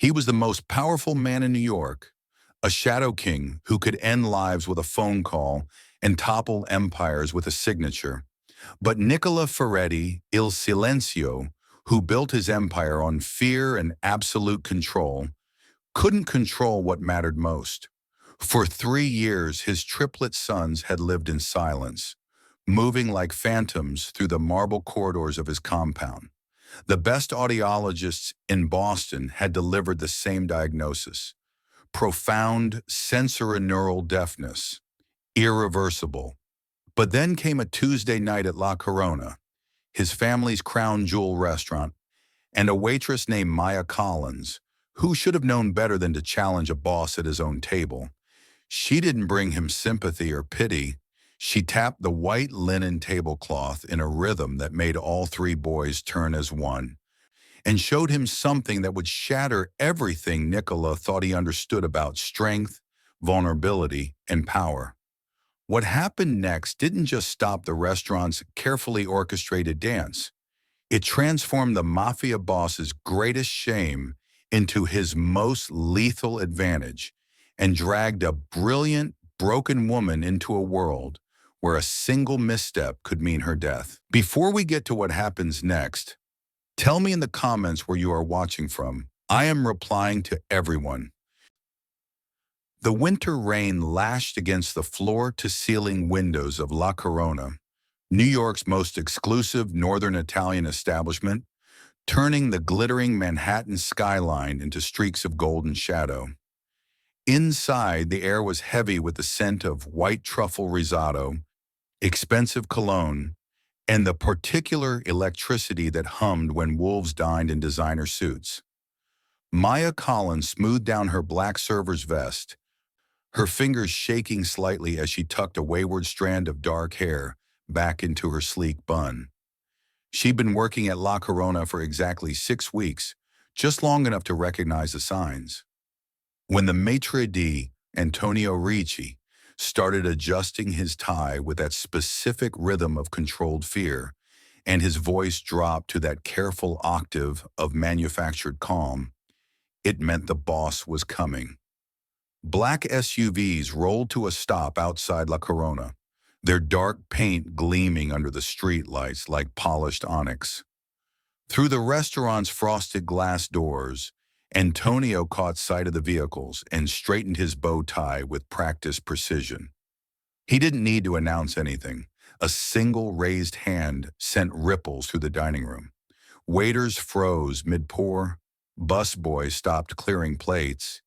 He was the most powerful man in New York, a shadow king who could end lives with a phone call and topple empires with a signature. But Nicola Ferretti, Il Silenzio, who built his empire on fear and absolute control, couldn't control what mattered most. For 3 years, his triplet sons had lived in silence, moving like phantoms through the marble corridors of his compound. The best audiologists in Boston had delivered the same diagnosis: profound sensorineural deafness, irreversible. But then came a Tuesday night at La Corona, his family's crown jewel restaurant, and a waitress named Maya Collins, who should have known better than to challenge a boss at his own table. She didn't bring him sympathy or pity. She tapped the white linen tablecloth in a rhythm that made all three boys turn as one, and showed him something that would shatter everything Nicola thought he understood about strength, vulnerability, and power. What happened next didn't just stop the restaurant's carefully orchestrated dance. It transformed the mafia boss's greatest shame into his most lethal advantage, and dragged a brilliant, broken woman into a world where a single misstep could mean her death. Before we get to what happens next, tell me in the comments where you are watching from. I am replying to everyone. The winter rain lashed against the floor-to-ceiling windows of La Corona, New York's most exclusive Northern Italian establishment, turning the glittering Manhattan skyline into streaks of golden shadow. Inside, the air was heavy with the scent of white truffle risotto, expensive cologne, and the particular electricity that hummed when wolves dined in designer suits. Maya Collins smoothed down her black server's vest, her fingers shaking slightly as she tucked a wayward strand of dark hair back into her sleek bun. She'd been working at La Corona for exactly 6 weeks, just long enough to recognize the signs. When the maitre d', Antonio Ricci, started adjusting his tie with that specific rhythm of controlled fear, and his voice dropped to that careful octave of manufactured calm, it meant the boss was coming. Black SUVs rolled to a stop outside La Corona, their dark paint gleaming under the streetlights like polished onyx. Through the restaurant's frosted glass doors, Antonio caught sight of the vehicles and straightened his bow tie with practiced precision. He didn't need to announce anything. A single raised hand sent ripples through the dining room. Waiters froze mid-pour. Busboys stopped clearing plates.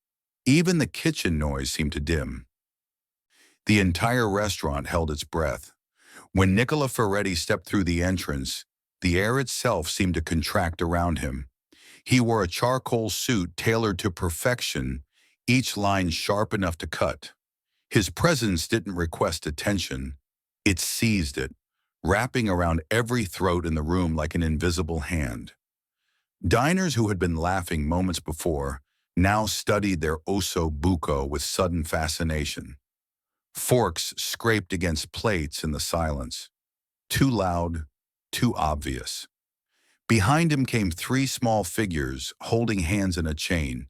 Even the kitchen noise seemed to dim. The entire restaurant held its breath. When Nicola Ferretti stepped through the entrance, the air itself seemed to contract around him. He wore a charcoal suit tailored to perfection, each line sharp enough to cut. His presence didn't request attention. It seized it, wrapping around every throat in the room like an invisible hand. Diners who had been laughing moments before now studied their osso buco with sudden fascination. Forks scraped against plates in the silence. Too loud, too obvious. Behind him came 3 small figures holding hands in a chain,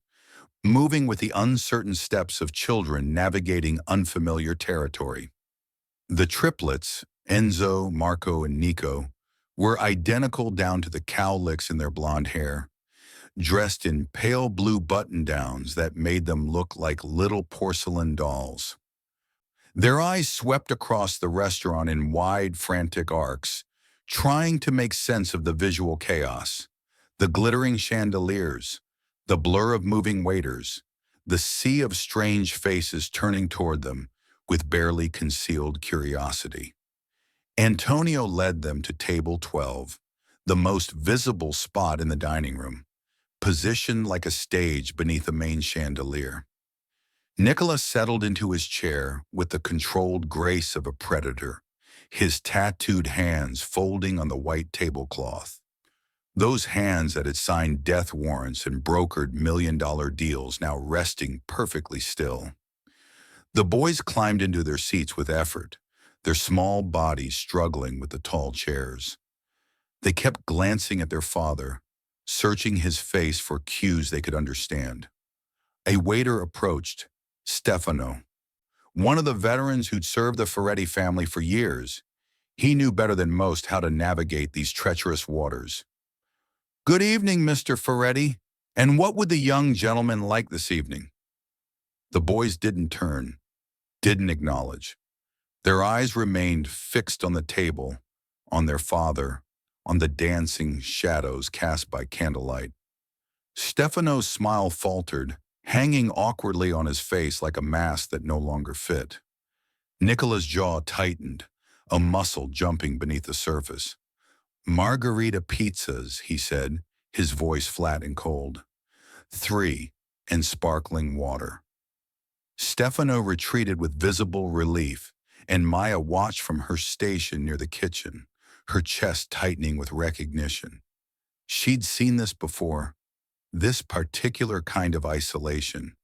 moving with the uncertain steps of children navigating unfamiliar territory. The triplets, Enzo, Marco, and Nico, were identical down to the cowlicks in their blonde hair, dressed in pale blue button-downs that made them look like little porcelain dolls. Their eyes swept across the restaurant in wide, frantic arcs, trying to make sense of the visual chaos: the glittering chandeliers, the blur of moving waiters, the sea of strange faces turning toward them with barely concealed curiosity. Antonio led them to table 12, the most visible spot in the dining room, positioned like a stage beneath the main chandelier. Nicola settled into his chair with the controlled grace of a predator, his tattooed hands folding on the white tablecloth. Those hands that had signed death warrants and brokered million-dollar deals now resting perfectly still. The boys climbed into their seats with effort, their small bodies struggling with the tall chairs. They kept glancing at their father, searching his face for cues they could understand. A waiter approached, Stefano, one of the veterans who'd served the Ferretti family for years. He knew better than most how to navigate these treacherous waters. "Good evening, Mr. Ferretti. And what would the young gentleman like this evening?" The boys didn't turn, didn't acknowledge. Their eyes remained fixed on the table, on their father, on the dancing shadows cast by candlelight. Stefano's smile faltered, hanging awkwardly on his face like a mask that no longer fit. Nicola's jaw tightened, a muscle jumping beneath the surface. "Margarita pizzas," he said, his voice flat and cold. "3, and sparkling water." Stefano retreated with visible relief, and Maya watched from her station near the kitchen, her chest tightening with recognition. She'd seen this before, this particular kind of isolation,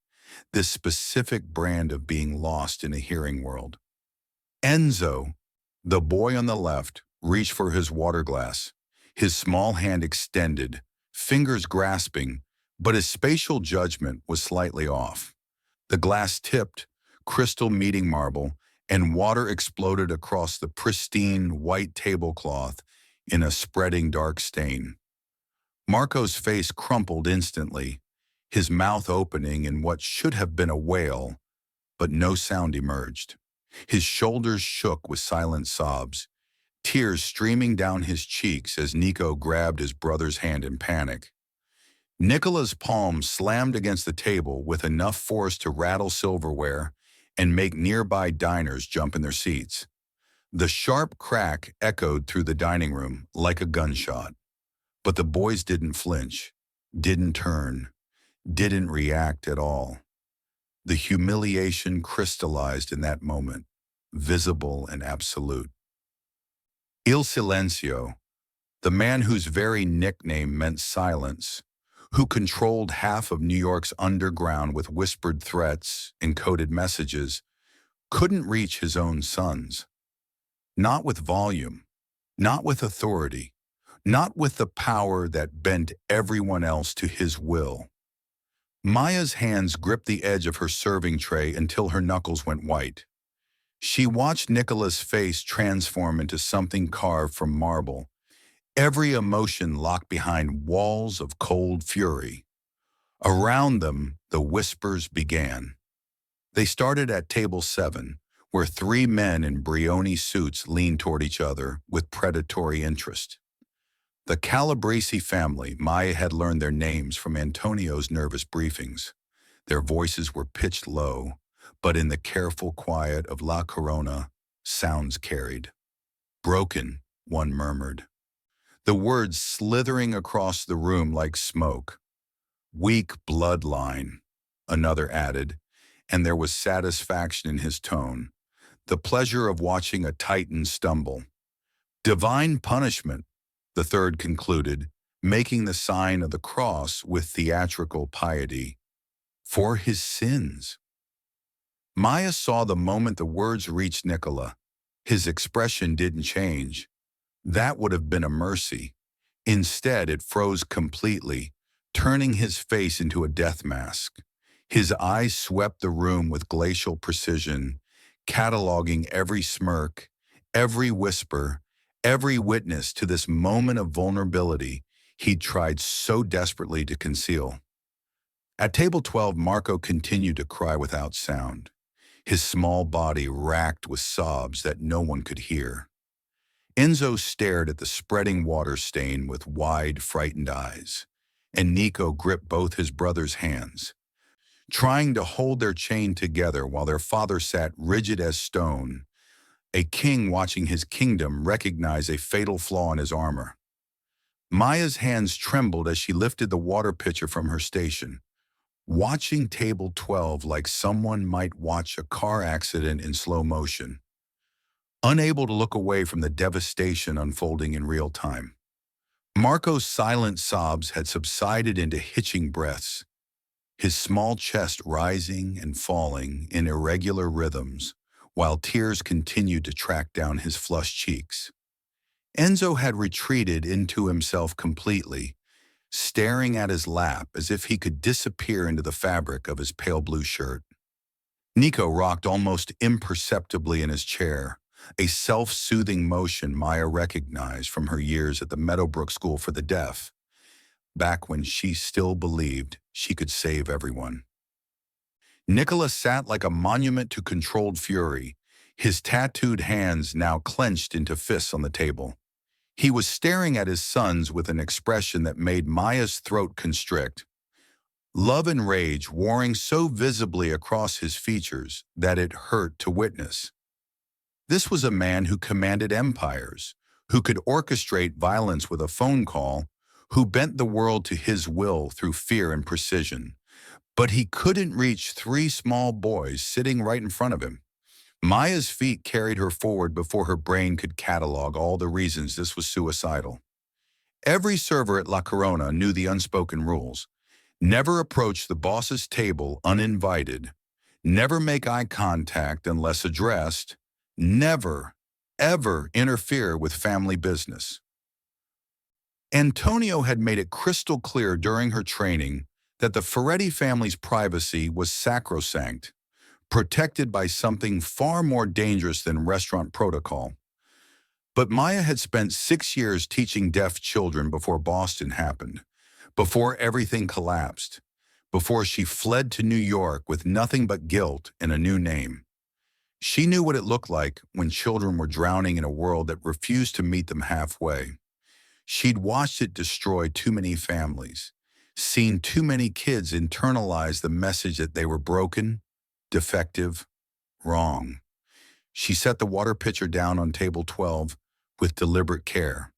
this specific brand of being lost in a hearing world. Enzo, the boy on the left, reached for his water glass, his small hand extended, fingers grasping, but his spatial judgment was slightly off. The glass tipped, crystal meeting marble, and water exploded across the pristine white tablecloth in a spreading dark stain. Marco's face crumpled instantly, his mouth opening in what should have been a wail, but no sound emerged. His shoulders shook with silent sobs, tears streaming down his cheeks as Nico grabbed his brother's hand in panic. Nicola's palm slammed against the table with enough force to rattle silverware and make nearby diners jump in their seats. The sharp crack echoed through the dining room like a gunshot. But the boys didn't flinch, didn't turn, didn't react at all. The humiliation crystallized in that moment, visible and absolute. Il Silencio, the man whose very nickname meant silence, who controlled half of New York's underground with whispered threats and coded messages, couldn't reach his own sons. Not with volume, not with authority, not with the power that bent everyone else to his will. Maya's hands gripped the edge of her serving tray until her knuckles went white. She watched Nicola's face transform into something carved from marble, every emotion locked behind walls of cold fury. Around them, the whispers began. They started at table 7, where 3 men in Brioni suits leaned toward each other with predatory interest. The Calabresi family. Maya had learned their names from Antonio's nervous briefings. Their voices were pitched low, but in the careful quiet of La Corona, sounds carried. "Broken," one murmured. The words slithering across the room like smoke. "Weak bloodline," another added, and there was satisfaction in his tone, the pleasure of watching a titan stumble. "Divine punishment," the third concluded, making the sign of the cross with theatrical piety. "For his sins." Maya saw the moment the words reached Nicola. His expression didn't change. That would have been a mercy. Instead, it froze completely, turning his face into a death mask. His eyes swept the room with glacial precision, cataloging every smirk, every whisper, every witness to this moment of vulnerability he'd tried so desperately to conceal. At table 12, Marco continued to cry without sound, his small body racked with sobs that no one could hear. Enzo stared at the spreading water stain with wide, frightened eyes, and Nico gripped both his brother's hands, trying to hold their chain together while their father sat rigid as stone, a king watching his kingdom recognize a fatal flaw in his armor. Maya's hands trembled as she lifted the water pitcher from her station, watching table 12 like someone might watch a car accident in slow motion, unable to look away from the devastation unfolding in real time. Marco's silent sobs had subsided into hitching breaths, his small chest rising and falling in irregular rhythms, while tears continued to track down his flushed cheeks. Enzo had retreated into himself completely, staring at his lap as if he could disappear into the fabric of his pale blue shirt. Nico rocked almost imperceptibly in his chair, a self-soothing motion Maya recognized from her years at the Meadowbrook School for the Deaf, back when she still believed she could save everyone. Nicola sat like a monument to controlled fury, his tattooed hands now clenched into fists on the table. He was staring at his sons with an expression that made Maya's throat constrict, love and rage warring so visibly across his features that it hurt to witness. This was a man who commanded empires, who could orchestrate violence with a phone call, who bent the world to his will through fear and precision. But he couldn't reach three small boys sitting right in front of him. Maya's feet carried her forward before her brain could catalog all the reasons this was suicidal. Every server at La Corona knew the unspoken rules. Never approach the boss's table uninvited. Never make eye contact unless addressed. Never, ever interfere with family business. Antonio had made it crystal clear during her training that the Ferretti family's privacy was sacrosanct, protected by something far more dangerous than restaurant protocol. But Maya had spent 6 years teaching deaf children before Boston happened, before everything collapsed, before she fled to New York with nothing but guilt and a new name. She knew what it looked like when children were drowning in a world that refused to meet them halfway. She'd watched it destroy too many families, seen too many kids internalize the message that they were broken, defective, wrong. She set the water pitcher down on table 12 with deliberate care.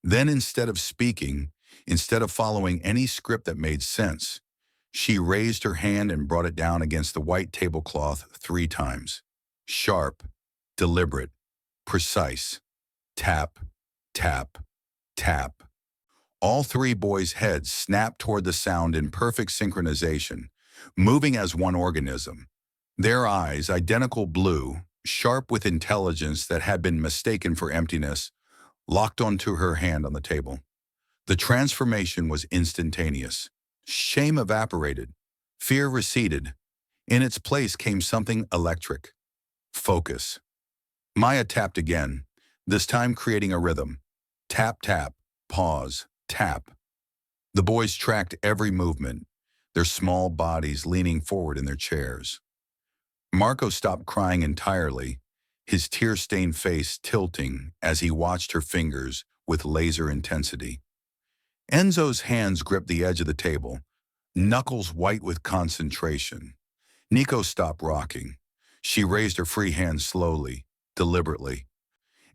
Then instead of speaking, instead of following any script that made sense, she raised her hand and brought it down against the white tablecloth 3 times. Sharp, deliberate, precise. Tap, tap, tap. All 3 boys' heads snapped toward the sound in perfect synchronization, moving as one organism. Their eyes, identical blue, sharp with intelligence that had been mistaken for emptiness, locked onto her hand on the table. The transformation was instantaneous. Shame evaporated. Fear receded. In its place came something electric. Focus. Maya tapped again, this time creating a rhythm. Tap, tap, pause, tap. The boys tracked every movement, their small bodies leaning forward in their chairs. Marco stopped crying entirely, his tear-stained face tilting as he watched her fingers with laser intensity. Enzo's hands gripped the edge of the table, knuckles white with concentration. Nico stopped rocking. She raised her free hand slowly, deliberately,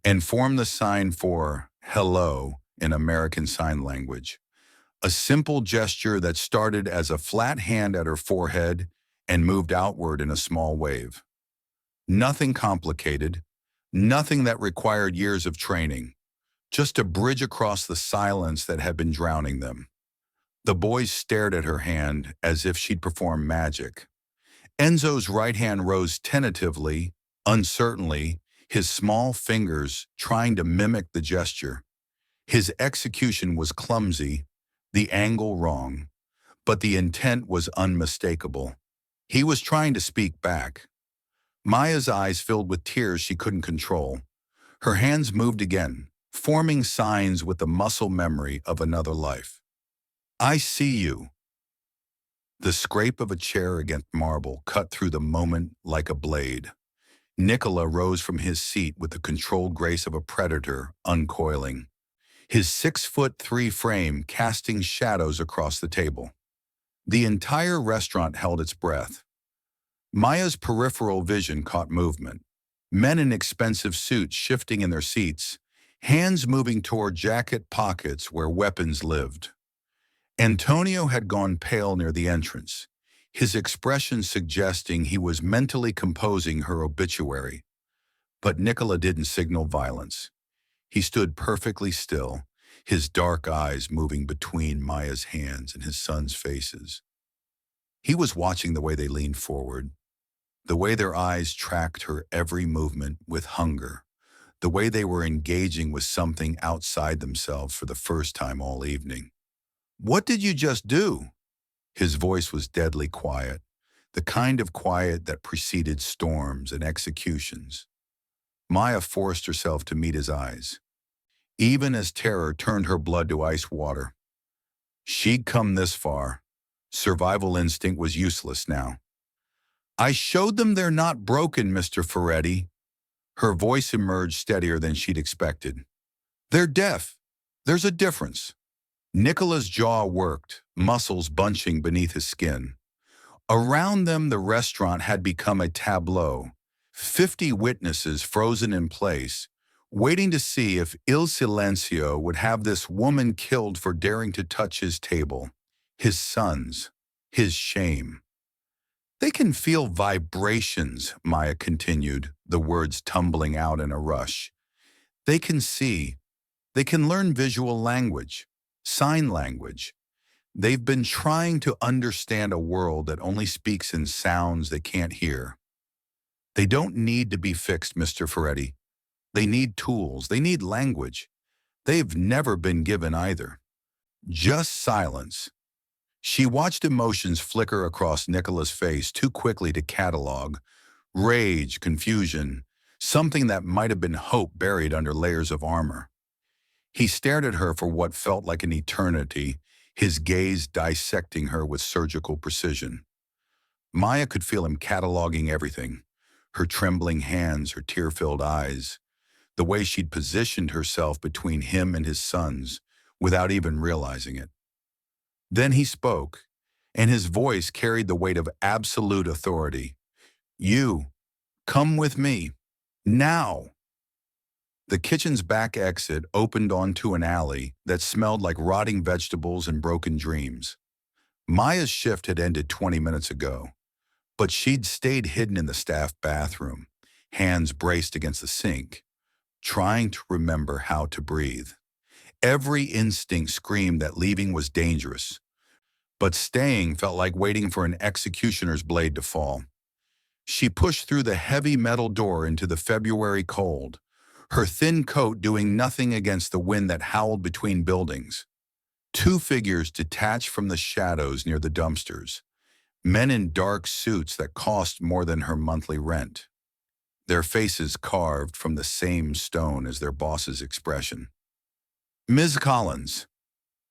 and formed the sign for hello in American Sign Language. A simple gesture that started as a flat hand at her forehead and moved outward in a small wave. Nothing complicated, nothing that required years of training, just a bridge across the silence that had been drowning them. The boys stared at her hand as if she'd performed magic. Enzo's right hand rose tentatively, uncertainly, his small fingers trying to mimic the gesture. His execution was clumsy, the angle wrong, but the intent was unmistakable. He was trying to speak back. Maya's eyes filled with tears she couldn't control. Her hands moved again, forming signs with the muscle memory of another life. I see you. The scrape of a chair against marble cut through the moment like a blade. Nicola rose from his seat with the controlled grace of a predator uncoiling, his 6'3" frame casting shadows across the table. The entire restaurant held its breath. Maya's peripheral vision caught movement. Men in expensive suits shifting in their seats, hands moving toward jacket pockets where weapons lived. Antonio had gone pale near the entrance, his expression suggesting he was mentally composing her obituary. But Nicola didn't signal violence. He stood perfectly still, his dark eyes moving between Maya's hands and his son's faces. He was watching the way they leaned forward, the way their eyes tracked her every movement with hunger, the way they were engaging with something outside themselves for the first time all evening. What did you just do? His voice was deadly quiet, the kind of quiet that preceded storms and executions. Maya forced herself to meet his eyes, even as terror turned her blood to ice water. She'd come this far. Survival instinct was useless now. I showed them they're not broken, Mr. Ferretti. Her voice emerged steadier than she'd expected. They're deaf. There's a difference. Nicola's jaw worked, muscles bunching beneath his skin. Around them, the restaurant had become a tableau. 50 witnesses frozen in place, waiting to see if Il Silencio would have this woman killed for daring to touch his table, his sons, his shame. They can feel vibrations, Maya continued, the words tumbling out in a rush. They can see. They can learn visual language, sign language. They've been trying to understand a world that only speaks in sounds they can't hear. They don't need to be fixed, Mr. Ferretti. They need tools. They need language. They've never been given either. Just silence. She watched emotions flicker across Nicola's face too quickly to catalog. Rage, confusion, something that might have been hope buried under layers of armor. He stared at her for what felt like an eternity, his gaze dissecting her with surgical precision. Maya could feel him cataloging everything, her trembling hands, her tear-filled eyes, the way she'd positioned herself between him and his sons without even realizing it. Then he spoke, and his voice carried the weight of absolute authority. You, come with me, now. The kitchen's back exit opened onto an alley that smelled like rotting vegetables and broken dreams. Maya's shift had ended 20 minutes ago, but she'd stayed hidden in the staff bathroom, hands braced against the sink, trying to remember how to breathe. Every instinct screamed that leaving was dangerous, but staying felt like waiting for an executioner's blade to fall. She pushed through the heavy metal door into the February cold, her thin coat doing nothing against the wind that howled between buildings. Two figures detached from the shadows near the dumpsters, men in dark suits that cost more than her monthly rent, their faces carved from the same stone as their boss's expression. Ms. Collins.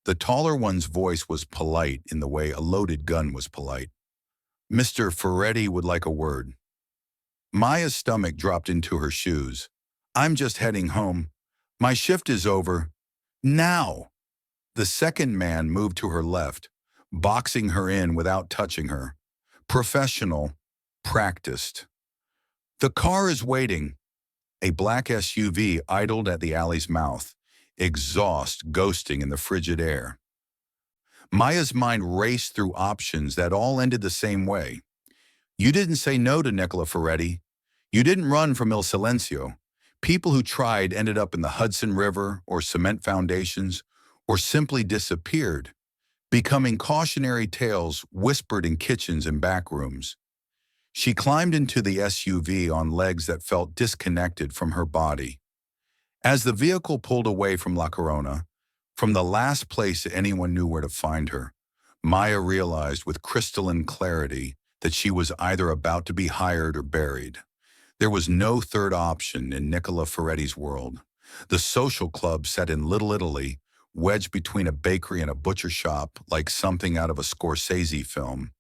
The taller one's voice was polite in the way a loaded gun was polite. Mr. Ferretti would like a word. Maya's stomach dropped into her shoes. I'm just heading home. My shift is over. Now. The second man moved to her left, boxing her in without touching her. Professional, practiced. The car is waiting. A black SUV idled at the alley's mouth, exhaust ghosting in the frigid air. Maya's mind raced through options that all ended the same way. You didn't say no to Nicola Ferretti. You didn't run from Il Silencio. People who tried ended up in the Hudson River or cement foundations or simply disappeared, becoming cautionary tales whispered in kitchens and back rooms. She climbed into the SUV on legs that felt disconnected from her body. As the vehicle pulled away from La Corona, from the last place anyone knew where to find her, Maya realized with crystalline clarity that she was either about to be hired or buried. There was no third option in Nicola Ferretti's world. The social club set in Little Italy, wedged between a bakery and a butcher shop like something out of a Scorsese film.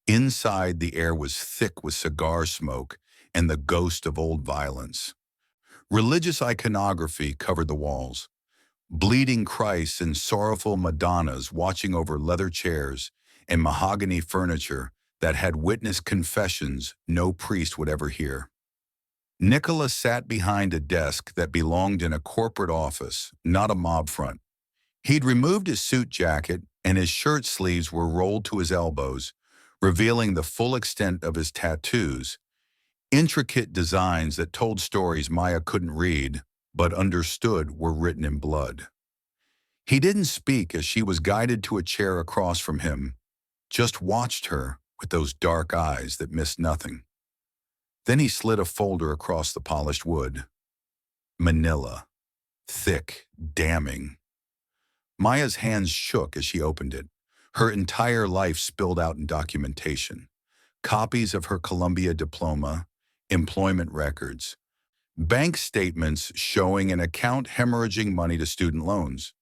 Inside, the air was thick with cigar smoke and the ghost of old violence. Religious iconography covered the walls. Bleeding Christs and sorrowful Madonnas watching over leather chairs and mahogany furniture that had witnessed confessions no priest would ever hear. Nicola sat behind a desk that belonged in a corporate office, not a mob front. He'd removed his suit jacket and his shirt sleeves were rolled to his elbows, revealing the full extent of his tattoos, intricate designs that told stories Maya couldn't read, but understood were written in blood. He didn't speak as she was guided to a chair across from him, just watched her with those dark eyes that missed nothing. Then he slid a folder across the polished wood. Manila. Thick, damning. Maya's hands shook as she opened it. Her entire life spilled out in documentation. Copies of her Columbia diploma, employment records, bank statements showing an account hemorrhaging money to student loans,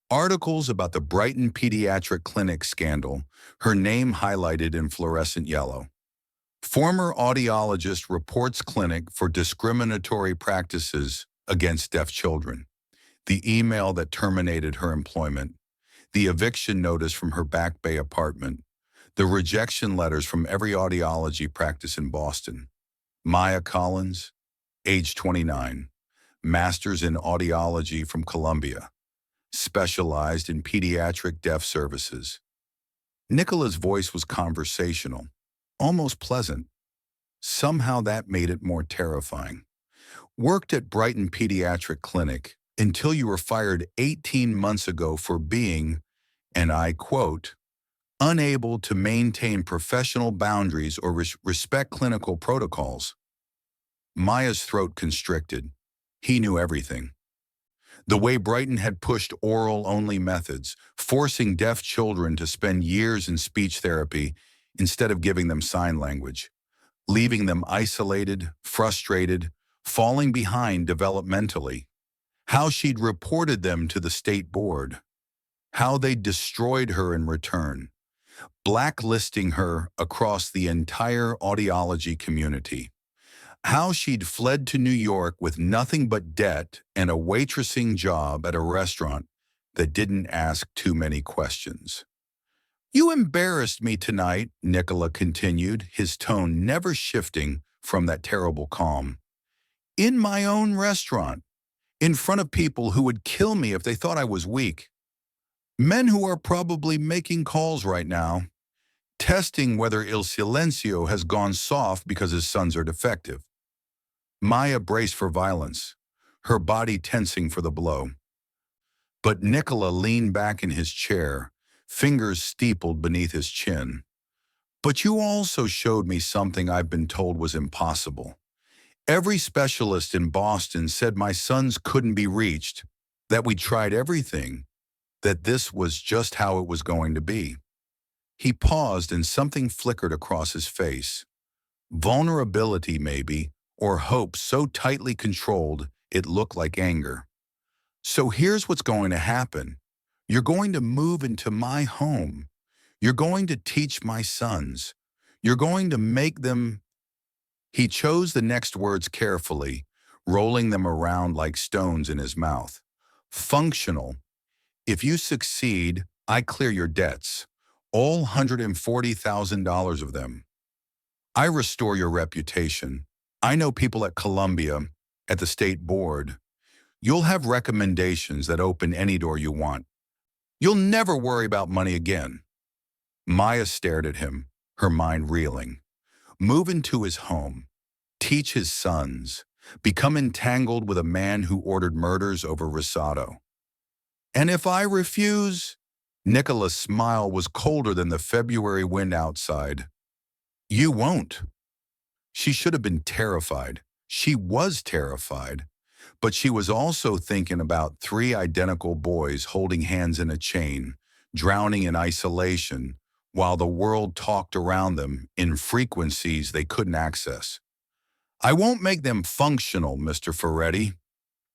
articles about the Brighton Pediatric Clinic scandal, her name highlighted in fluorescent yellow. Former audiologist reports clinic for discriminatory practices against deaf children. The email that terminated her employment, the eviction notice from her Back Bay apartment, the rejection letters from every audiology practice in Boston. Maya Collins, age 29, master's in audiology from Columbia, specialized in pediatric deaf services. Nicola's voice was conversational, almost pleasant. Somehow that made it more terrifying. Worked at Brighton Pediatric Clinic until you were fired 18 months ago for being, and I quote, unable to maintain professional boundaries or respect clinical protocols. Maya's throat constricted. He knew everything. The way Brighton had pushed oral-only methods, forcing deaf children to spend years in speech therapy instead of giving them sign language, leaving them isolated, frustrated, falling behind developmentally. How she'd reported them to the state board. How they destroyed her in return, blacklisting her across the entire audiology community. How she'd fled to New York with nothing but debt and a waitressing job at a restaurant that didn't ask too many questions. You embarrassed me tonight, Nicola continued, his tone never shifting from that terrible calm. In my own restaurant, in front of people who would kill me if they thought I was weak. Men who are probably making calls right now, testing whether Il Silencio has gone soft because his sons are defective. Maya braced for violence, her body tensing for the blow. But Nicola leaned back in his chair, fingers steepled beneath his chin. But you also showed me something I've been told was impossible. Every specialist in Boston said my sons couldn't be reached, that we tried everything, that this was just how it was going to be. He paused and something flickered across his face. Vulnerability, maybe, or hope so tightly controlled it looked like anger. So here's what's going to happen. You're going to move into my home. You're going to teach my sons. You're going to make them... He chose the next words carefully, rolling them around like stones in his mouth. Functional. If you succeed, I clear your debts, all $140,000 of them. I restore your reputation. I know people at Columbia, at the state board. You'll have recommendations that open any door you want. You'll never worry about money again. Maya stared at him, her mind reeling. Move into his home, teach his sons, become entangled with a man who ordered murders over risotto. And if I refuse? Nicola's smile was colder than the February wind outside. You won't. She should have been terrified. She was terrified. But she was also thinking about 3 identical boys holding hands in a chain, drowning in isolation, while the world talked around them in frequencies they couldn't access. I won't make them functional, Mr. Ferretti.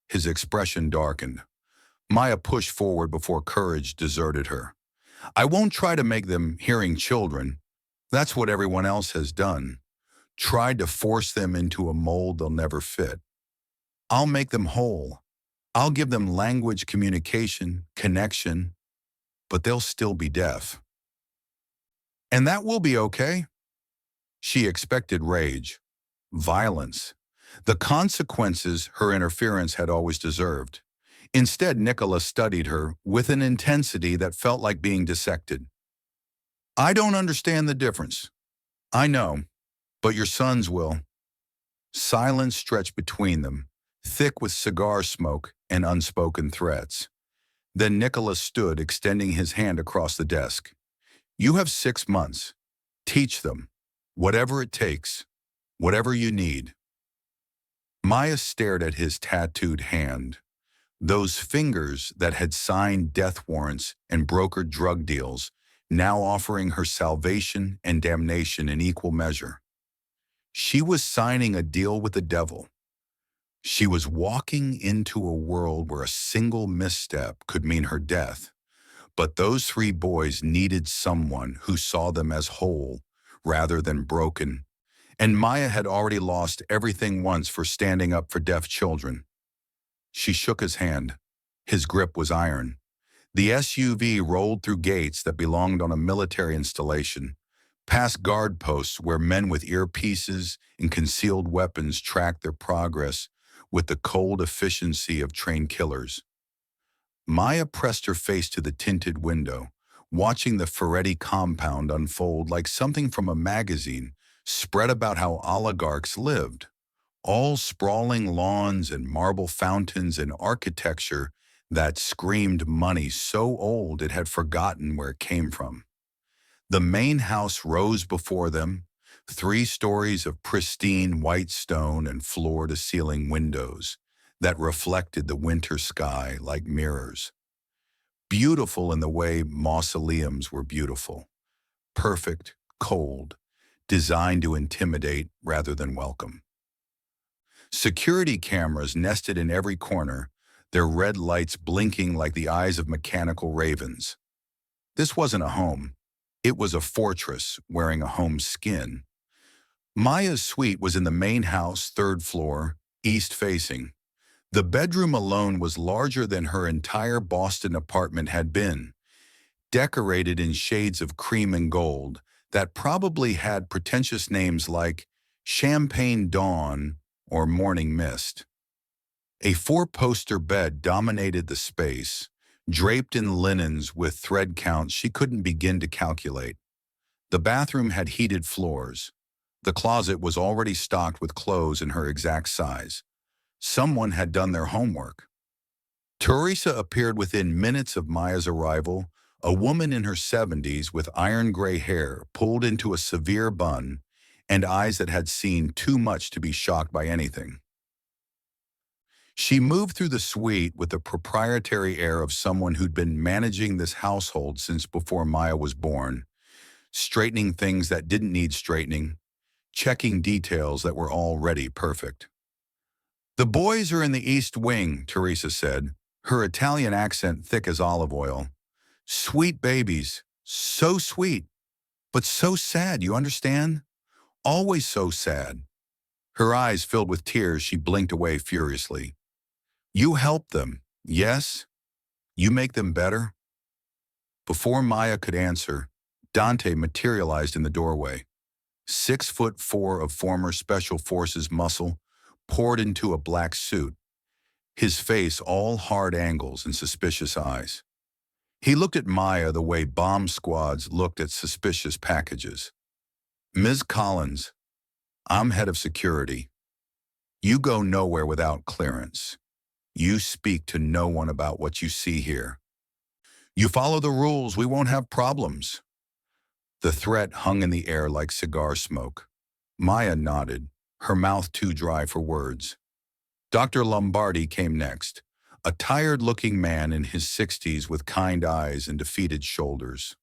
His expression darkened. Maya pushed forward before courage deserted her. I won't try to make them hearing children. That's what everyone else has done. Tried to force them into a mold they'll never fit. I'll make them whole. I'll give them language, communication, connection, but they'll still be deaf. And that will be okay. She expected rage, violence, the consequences her interference had always deserved. Instead, Nicola studied her with an intensity that felt like being dissected. I don't understand the difference. I know, but your sons will. Silence stretched between them, thick with cigar smoke and unspoken threats. Then Nicola stood, extending his hand across the desk. You have 6 months. Teach them. Whatever it takes. Whatever you need. Maya stared at his tattooed hand. Those fingers that had signed death warrants and brokered drug deals, now offering her salvation and damnation in equal measure. She was signing a deal with the devil. She was walking into a world where a single misstep could mean her death. But those three boys needed someone who saw them as whole rather than broken. And Maya had already lost everything once for standing up for deaf children. She shook his hand. His grip was iron. The SUV rolled through gates that belonged on a military installation, past guard posts where men with earpieces and concealed weapons tracked their progress with the cold efficiency of trained killers. Maya pressed her face to the tinted window, watching the Ferretti compound unfold like something from a magazine spread about how oligarchs lived. All sprawling lawns and marble fountains and architecture that screamed money so old it had forgotten where it came from. The main house rose before them, 3 stories of pristine white stone and floor-to-ceiling windows that reflected the winter sky like mirrors. Beautiful in the way mausoleums were beautiful. Perfect, cold, designed to intimidate rather than welcome. Security cameras nested in every corner, their red lights blinking like the eyes of mechanical ravens. This wasn't a home. It was a fortress wearing a home's skin. Maya's suite was in the main house, 3rd floor, east-facing. The bedroom alone was larger than her entire Boston apartment had been, decorated in shades of cream and gold that probably had pretentious names like Champagne Dawn or Morning Mist. A 4-poster bed dominated the space, draped in linens with thread counts she couldn't begin to calculate. The bathroom had heated floors. The closet was already stocked with clothes in her exact size. Someone had done their homework. Teresa appeared within minutes of Maya's arrival, a woman in her 70s with iron-gray hair pulled into a severe bun and eyes that had seen too much to be shocked by anything. She moved through the suite with the proprietary air of someone who'd been managing this household since before Maya was born, straightening things that didn't need straightening, checking details that were already perfect. "The boys are in the East Wing," Teresa said, her Italian accent thick as olive oil. "Sweet babies, so sweet, but so sad, you understand? Always so sad." Her eyes filled with tears, she blinked away furiously. "You help them, yes? You make them better?" Before Maya could answer, Dante materialized in the doorway. 6'4" of former Special Forces muscle, poured into a black suit, his face all hard angles and suspicious eyes. He looked at Maya the way bomb squads looked at suspicious packages. "Ms. Collins, I'm head of security. You go nowhere without clearance. You speak to no one about what you see here. You follow the rules, we won't have problems." The threat hung in the air like cigar smoke. Maya nodded, her mouth too dry for words. Dr. Lombardi came next, a tired-looking man in his 60s with kind eyes and defeated shoulders.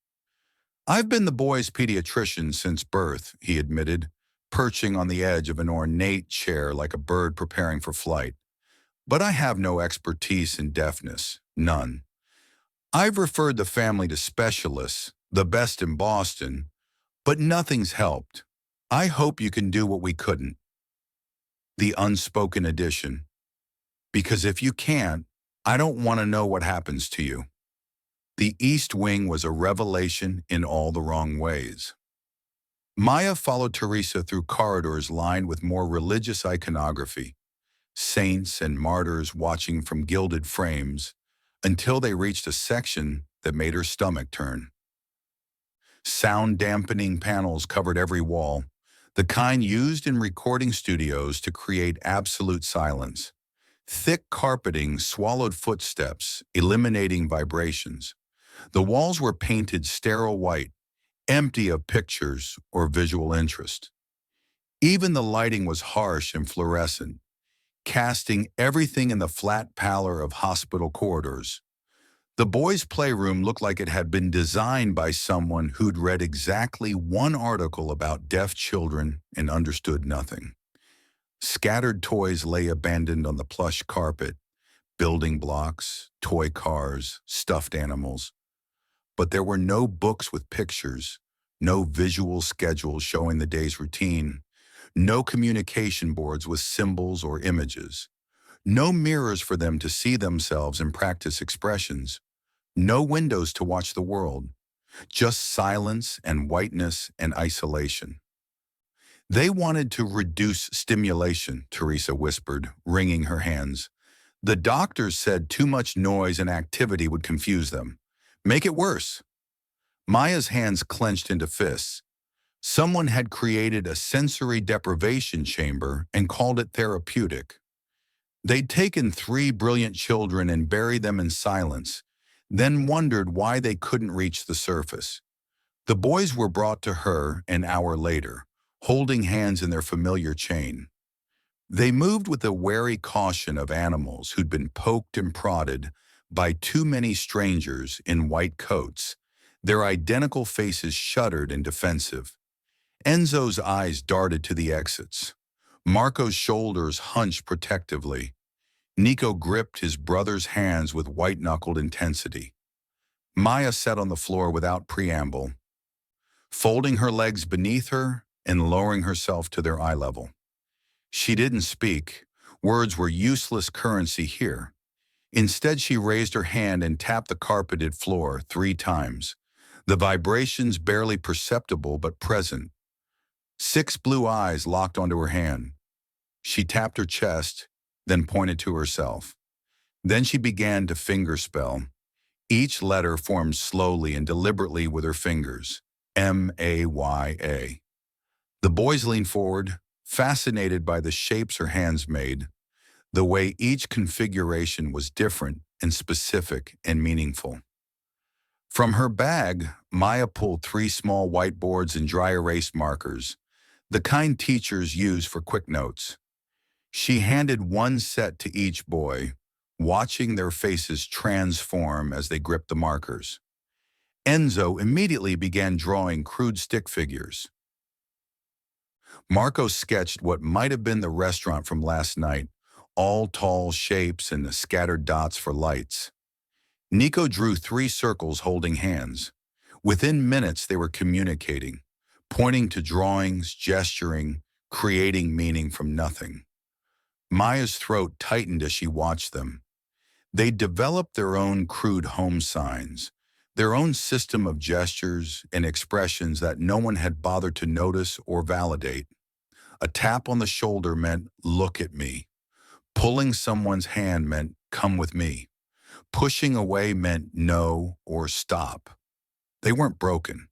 "I've been the boys' pediatrician since birth," he admitted, perching on the edge of an ornate chair like a bird preparing for flight. "But I have no expertise in deafness, none. I've referred the family to specialists, the best in Boston, but nothing's helped. I hope you can do what we couldn't." The unspoken addition. "Because if you can't, I don't want to know what happens to you." The East Wing was a revelation in all the wrong ways. Maya followed Teresa through corridors lined with more religious iconography, saints and martyrs watching from gilded frames, until they reached a section that made her stomach turn. Sound-dampening panels covered every wall, the kind used in recording studios to create absolute silence. Thick carpeting swallowed footsteps, eliminating vibrations. The walls were painted sterile white, empty of pictures or visual interest. Even the lighting was harsh and fluorescent, casting everything in the flat pallor of hospital corridors. The boys' playroom looked like it had been designed by someone who'd read exactly one article about deaf children and understood nothing. Scattered toys lay abandoned on the plush carpet, building blocks, toy cars, stuffed animals. But there were no books with pictures, no visual schedules showing the day's routine, no communication boards with symbols or images, no mirrors for them to see themselves and practice expressions, no windows to watch the world, just silence and whiteness and isolation. They wanted to reduce stimulation, Teresa whispered, wringing her hands. The doctors said too much noise and activity would confuse them. Make it worse. Maya's hands clenched into fists. Someone had created a sensory deprivation chamber and called it therapeutic. They'd taken 3 brilliant children and buried them in silence, then wondered why they couldn't reach the surface. The boys were brought to her an hour later, holding hands in their familiar chain. They moved with the wary caution of animals who'd been poked and prodded by too many strangers in white coats. Their identical faces shuddered and defensive. Enzo's eyes darted to the exits. Marco's shoulders hunched protectively. Nico gripped his brother's hands with white-knuckled intensity. Maya sat on the floor without preamble, folding her legs beneath her and lowering herself to their eye level. She didn't speak. Words were useless currency here. Instead, she raised her hand and tapped the carpeted floor 3 times, the vibrations barely perceptible but present. 6 blue eyes locked onto her hand. She tapped her chest, then pointed to herself. Then she began to fingerspell. Each letter formed slowly and deliberately with her fingers. M-A-Y-A. The boys leaned forward, fascinated by the shapes her hands made, the way each configuration was different and specific and meaningful. From her bag, Maya pulled 3 small whiteboards and dry erase markers, the kind teachers use for quick notes. She handed 1 set to each boy, watching their faces transform as they gripped the markers. Enzo immediately began drawing crude stick figures. Marco sketched what might have been the restaurant from last night, all tall shapes and the scattered dots for lights. Nico drew 3 circles holding hands. Within minutes, they were communicating, pointing to drawings, gesturing, creating meaning from nothing. Maya's throat tightened as she watched them. They developed their own crude home signs, their own system of gestures and expressions that no one had bothered to notice or validate. A tap on the shoulder meant, look at me. Pulling someone's hand meant, come with me. Pushing away meant no or stop. They weren't broken.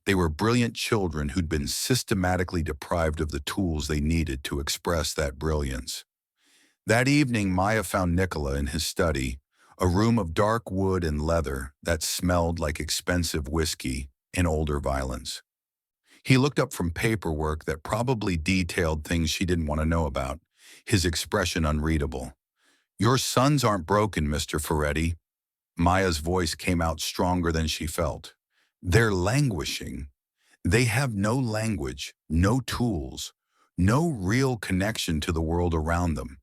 They were brilliant children who'd been systematically deprived of the tools they needed to express that brilliance. That evening, Maya found Nicola in his study, a room of dark wood and leather that smelled like expensive whiskey and older violence. He looked up from paperwork that probably detailed things she didn't want to know about, his expression unreadable. Your sons aren't broken, Mr. Ferretti. Maya's voice came out stronger than she felt. They're languishing. They have no language, no tools, no real connection to the world around them.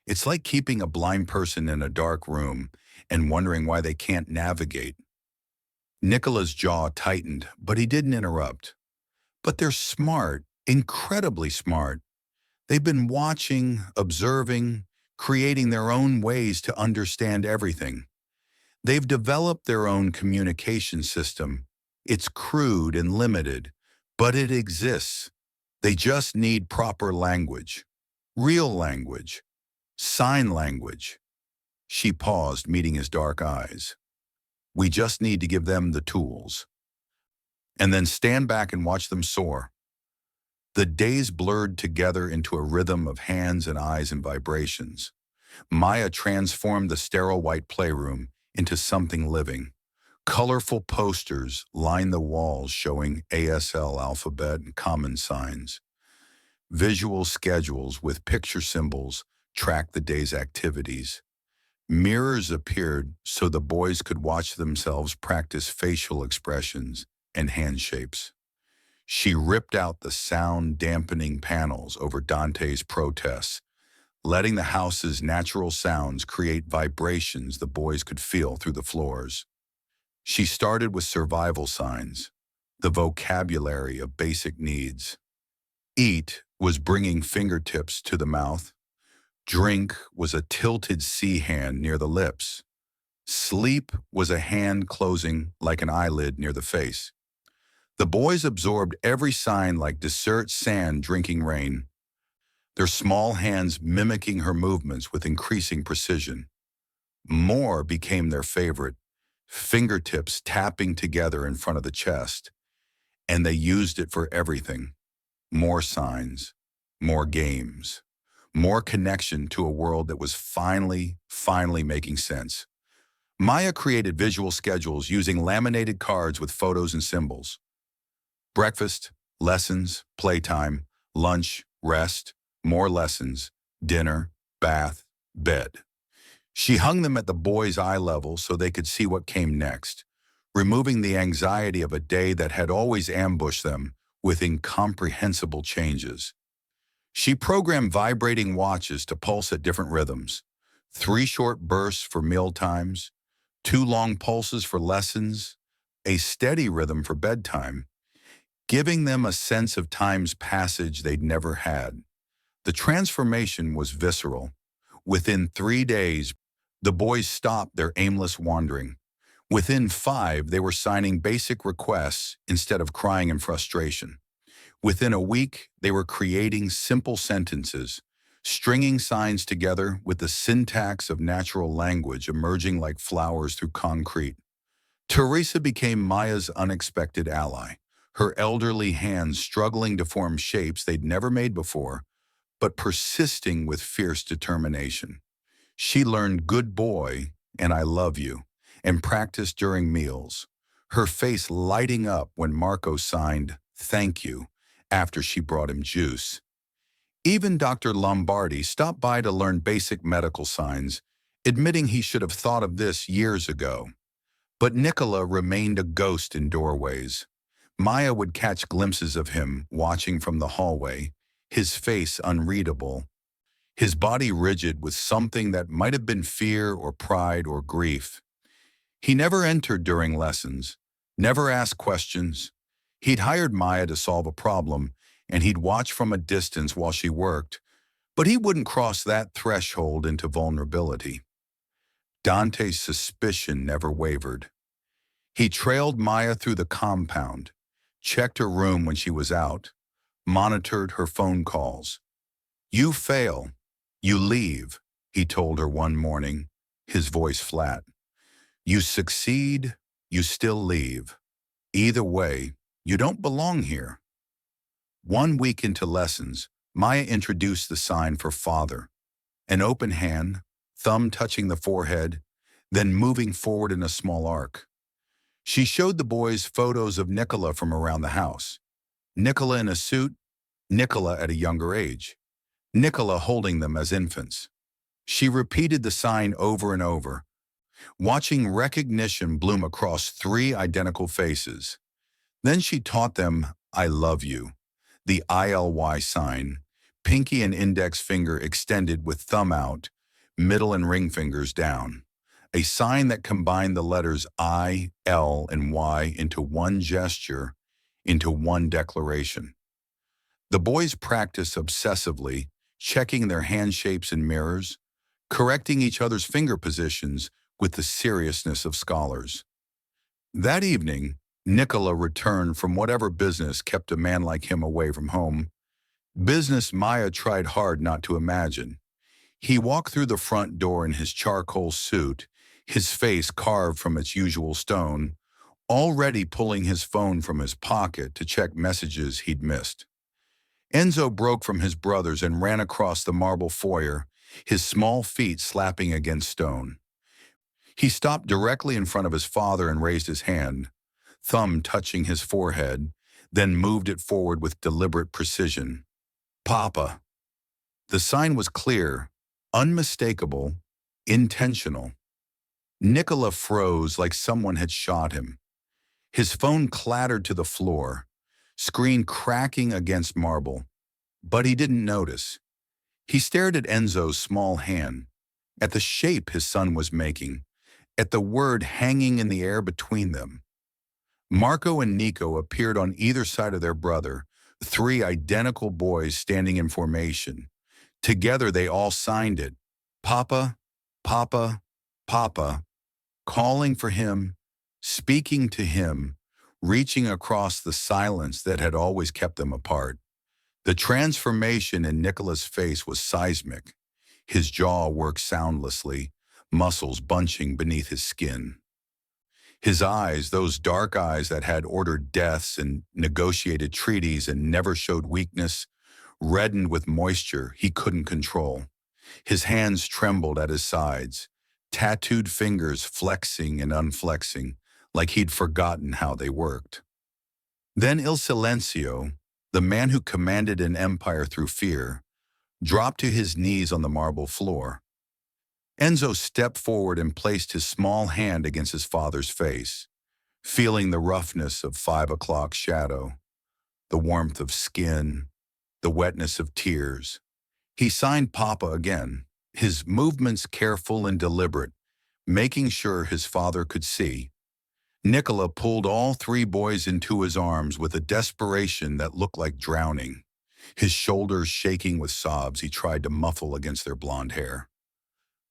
It's like keeping a blind person in a dark room and wondering why they can't navigate. Nicola's jaw tightened, but he didn't interrupt. But they're smart, incredibly smart. They've been watching, observing, creating their own ways to understand everything. They've developed their own communication system. It's crude and limited, but it exists. They just need proper language, real language, sign language. She paused, meeting his dark eyes. We just need to give them the tools. And then stand back and watch them soar. The days blurred together into a rhythm of hands and eyes and vibrations. Maya transformed the sterile white playroom into something living. Colorful posters lined the walls showing ASL alphabet and common signs. Visual schedules with picture symbols track the day's activities. Mirrors appeared so the boys could watch themselves practice facial expressions and hand shapes. She ripped out the sound-dampening panels over Dante's protests, letting the house's natural sounds create vibrations the boys could feel through the floors. She started with survival signs, the vocabulary of basic needs. Eat was bringing fingertips to the mouth. Drink was a tilted C hand near the lips. Sleep was a hand closing like an eyelid near the face. The boys absorbed every sign like dessert sand drinking rain, their small hands mimicking her movements with increasing precision. More became their favorite, fingertips tapping together in front of the chest, and they used it for everything. More signs, more games, more connection to a world that was finally making sense. Maya created visual schedules using laminated cards with photos and symbols. Breakfast, lessons, playtime, lunch, rest, more lessons, dinner, bath, bed. She hung them at the boys' eye level so they could see what came next, removing the anxiety of a day that had always ambushed them with incomprehensible changes. She programmed vibrating watches to pulse at different rhythms, 3 short bursts for meal times, 2 long pulses for lessons, a steady rhythm for bedtime, giving them a sense of time's passage they'd never had. The transformation was visceral. Within 3 days, the boys stopped their aimless wandering. Within 5, they were signing basic requests instead of crying in frustration. Within a week, they were creating simple sentences, stringing signs together with the syntax of natural language emerging like flowers through concrete. Teresa became Maya's unexpected ally, her elderly hands struggling to form shapes they'd never made before, but persisting with fierce determination. She learned good boy and I love you, and practiced during meals, her face lighting up when Marco signed thank you after she brought him juice. Even Dr. Lombardi stopped by to learn basic medical signs, admitting he should have thought of this years ago. But Nicola remained a ghost in doorways. Maya would catch glimpses of him watching from the hallway, his face unreadable, his body rigid with something that might have been fear or pride or grief. He never entered during lessons, never asked questions. He'd hired Maya to solve a problem, and he'd watch from a distance while she worked, but he wouldn't cross that threshold into vulnerability. Dante's suspicion never wavered. He trailed Maya through the compound, checked her room when she was out, monitored her phone calls. "You fail. You leave," he told her one morning, his voice flat. "You succeed, you still leave. Either way, you don't belong here." 1 week into lessons, Maya introduced the sign for father, an open hand, thumb touching the forehead, then moving forward in a small arc. She showed the boys photos of Nicola from around the house. Nicola in a suit, Nicola at a younger age, Nicola holding them as infants. She repeated the sign over and over, watching recognition bloom across 3 identical faces. Then she taught them, "I love you," the ILY sign, pinky and index finger extended with thumb out, middle and ring fingers down, a sign that combined the letters I, L, and Y into one gesture, into one declaration. The boys practiced obsessively, checking their hand shapes in mirrors, correcting each other's finger positions with the seriousness of scholars. That evening, Nicola returned from whatever business kept a man like him away from home, business Maya tried hard not to imagine. He walked through the front door in his charcoal suit, his face carved from its usual stone, already pulling his phone from his pocket to check messages he'd missed. Enzo broke from his brothers and ran across the marble foyer, his small feet slapping against stone. He stopped directly in front of his father and raised his hand, thumb touching his forehead, then moved it forward with deliberate precision. "Papa." The sign was clear, Unmistakable, intentional. Nicola froze like someone had shot him. His phone clattered to the floor, screen cracking against marble, but he didn't notice. He stared at Enzo's small hand, at the shape his son was making, at the word hanging in the air between them. Marco and Nico appeared on either side of their brother, three identical boys standing in formation. Together they all signed it. Papa, Papa, Papa, calling for him, speaking to him, reaching across the silence that had always kept them apart. The transformation in Nicola's face was seismic. His jaw worked soundlessly, muscles bunching beneath his skin. His eyes, those dark eyes that had ordered deaths and negotiated treaties and never showed weakness, reddened with moisture he couldn't control. His hands trembled at his sides, tattooed fingers flexing and unflexing, like he'd forgotten how they worked. Then Il Silencio, the man who commanded an empire through fear, dropped to his knees on the marble floor. Enzo stepped forward and placed his small hand against his father's face, feeling the roughness of 5 o'clock shadow, the warmth of skin, the wetness of tears. He signed Papa again, his movements careful and deliberate, making sure his father could see. Nicola pulled all three boys into his arms with a desperation that looked like drowning, his shoulders shaking with sobs he tried to muffle against their blonde hair.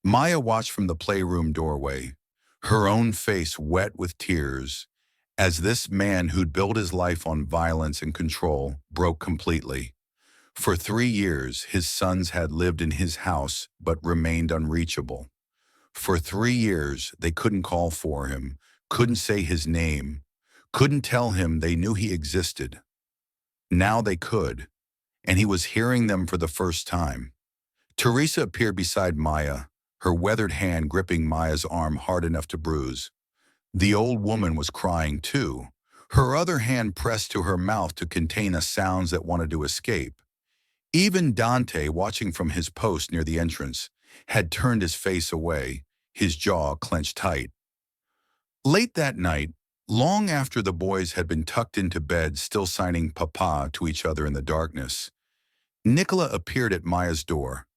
Maya watched from the playroom doorway, her own face wet with tears, as this man who'd built his life on violence and control broke completely. For 3 years, his sons had lived in his house but remained unreachable. For 3 years, they couldn't call for him, couldn't say his name, couldn't tell him they knew he existed. Now they could, and he was hearing them for the first time. Teresa appeared beside Maya, her weathered hand gripping Maya's arm hard enough to bruise. The old woman was crying too, her other hand pressed to her mouth to contain the sounds that wanted to escape. Even Dante, watching from his post near the entrance, had turned his face away, his jaw clenched tight. Late that night, long after the boys had been tucked into bed still signing Papa to each other in the darkness, Nicola appeared at Maya's door.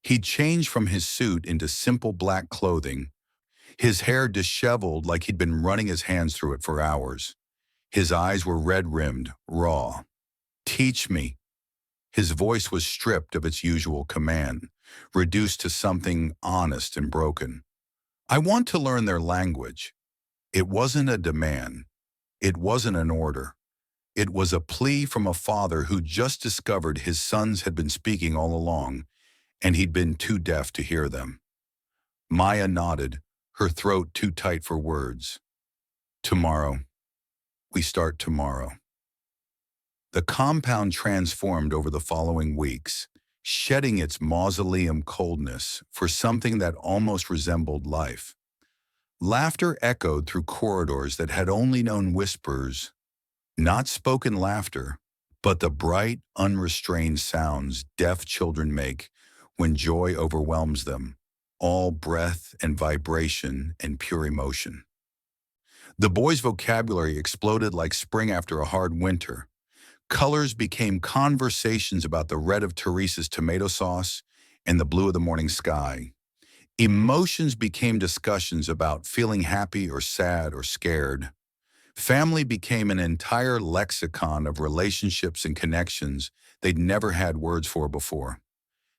He'd changed from his suit into simple black clothing, his hair disheveled like he'd been running his hands through it for hours. His eyes were red-rimmed, raw. "Teach me." His voice was stripped of its usual command, reduced to something honest and broken. "I want to learn their language." It wasn't a demand. It wasn't an order. It was a plea from a father who just discovered his sons had been speaking all along, and he'd been too deaf to hear them. Maya nodded, her throat too tight for words. "Tomorrow. We start tomorrow." The compound transformed over the following weeks, shedding its mausoleum coldness for something that almost resembled life. Laughter echoed through corridors that had only known whispers, not spoken laughter, but the bright, unrestrained sounds deaf children make when joy overwhelms them, all breath and vibration and pure emotion. The boys' vocabulary exploded like spring after a hard winter. Colors became conversations about the red of Teresa's tomato sauce and the blue of the morning sky. Emotions became discussions about feeling happy or sad or scared. Family became an entire lexicon of relationships and connections they'd never had words for before.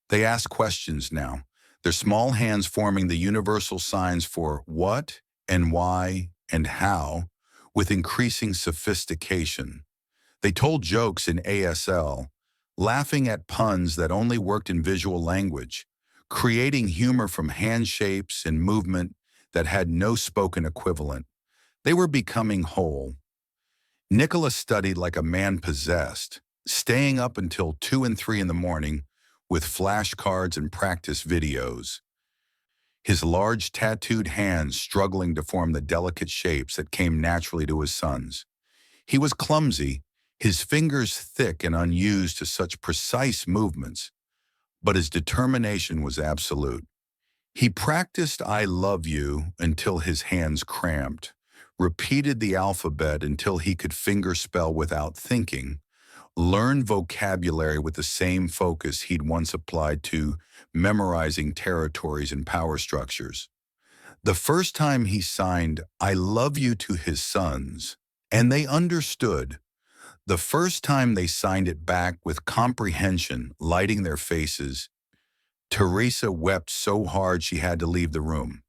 They asked questions now, their small hands forming the universal signs for what and why and how with increasing sophistication. They told jokes in ASL, laughing at puns that only worked in visual language, creating humor from hand shapes and movement that had no spoken equivalent. They were becoming whole. Nicola studied like a man possessed, staying up until 2 and 3 in the morning with flashcards and practice videos. His large tattooed hands struggling to form the delicate shapes that came naturally to his sons. He was clumsy, his fingers thick and unused to such precise movements, but his determination was absolute. He practiced "I love you" until his hands cramped, repeated the alphabet until he could fingerspell without thinking, learned vocabulary with the same focus he'd once applied to memorizing territories and power structures. The first time he signed "I love you" to his sons, and they understood. The first time they signed it back with comprehension lighting their faces, Teresa wept so hard she had to leave the room.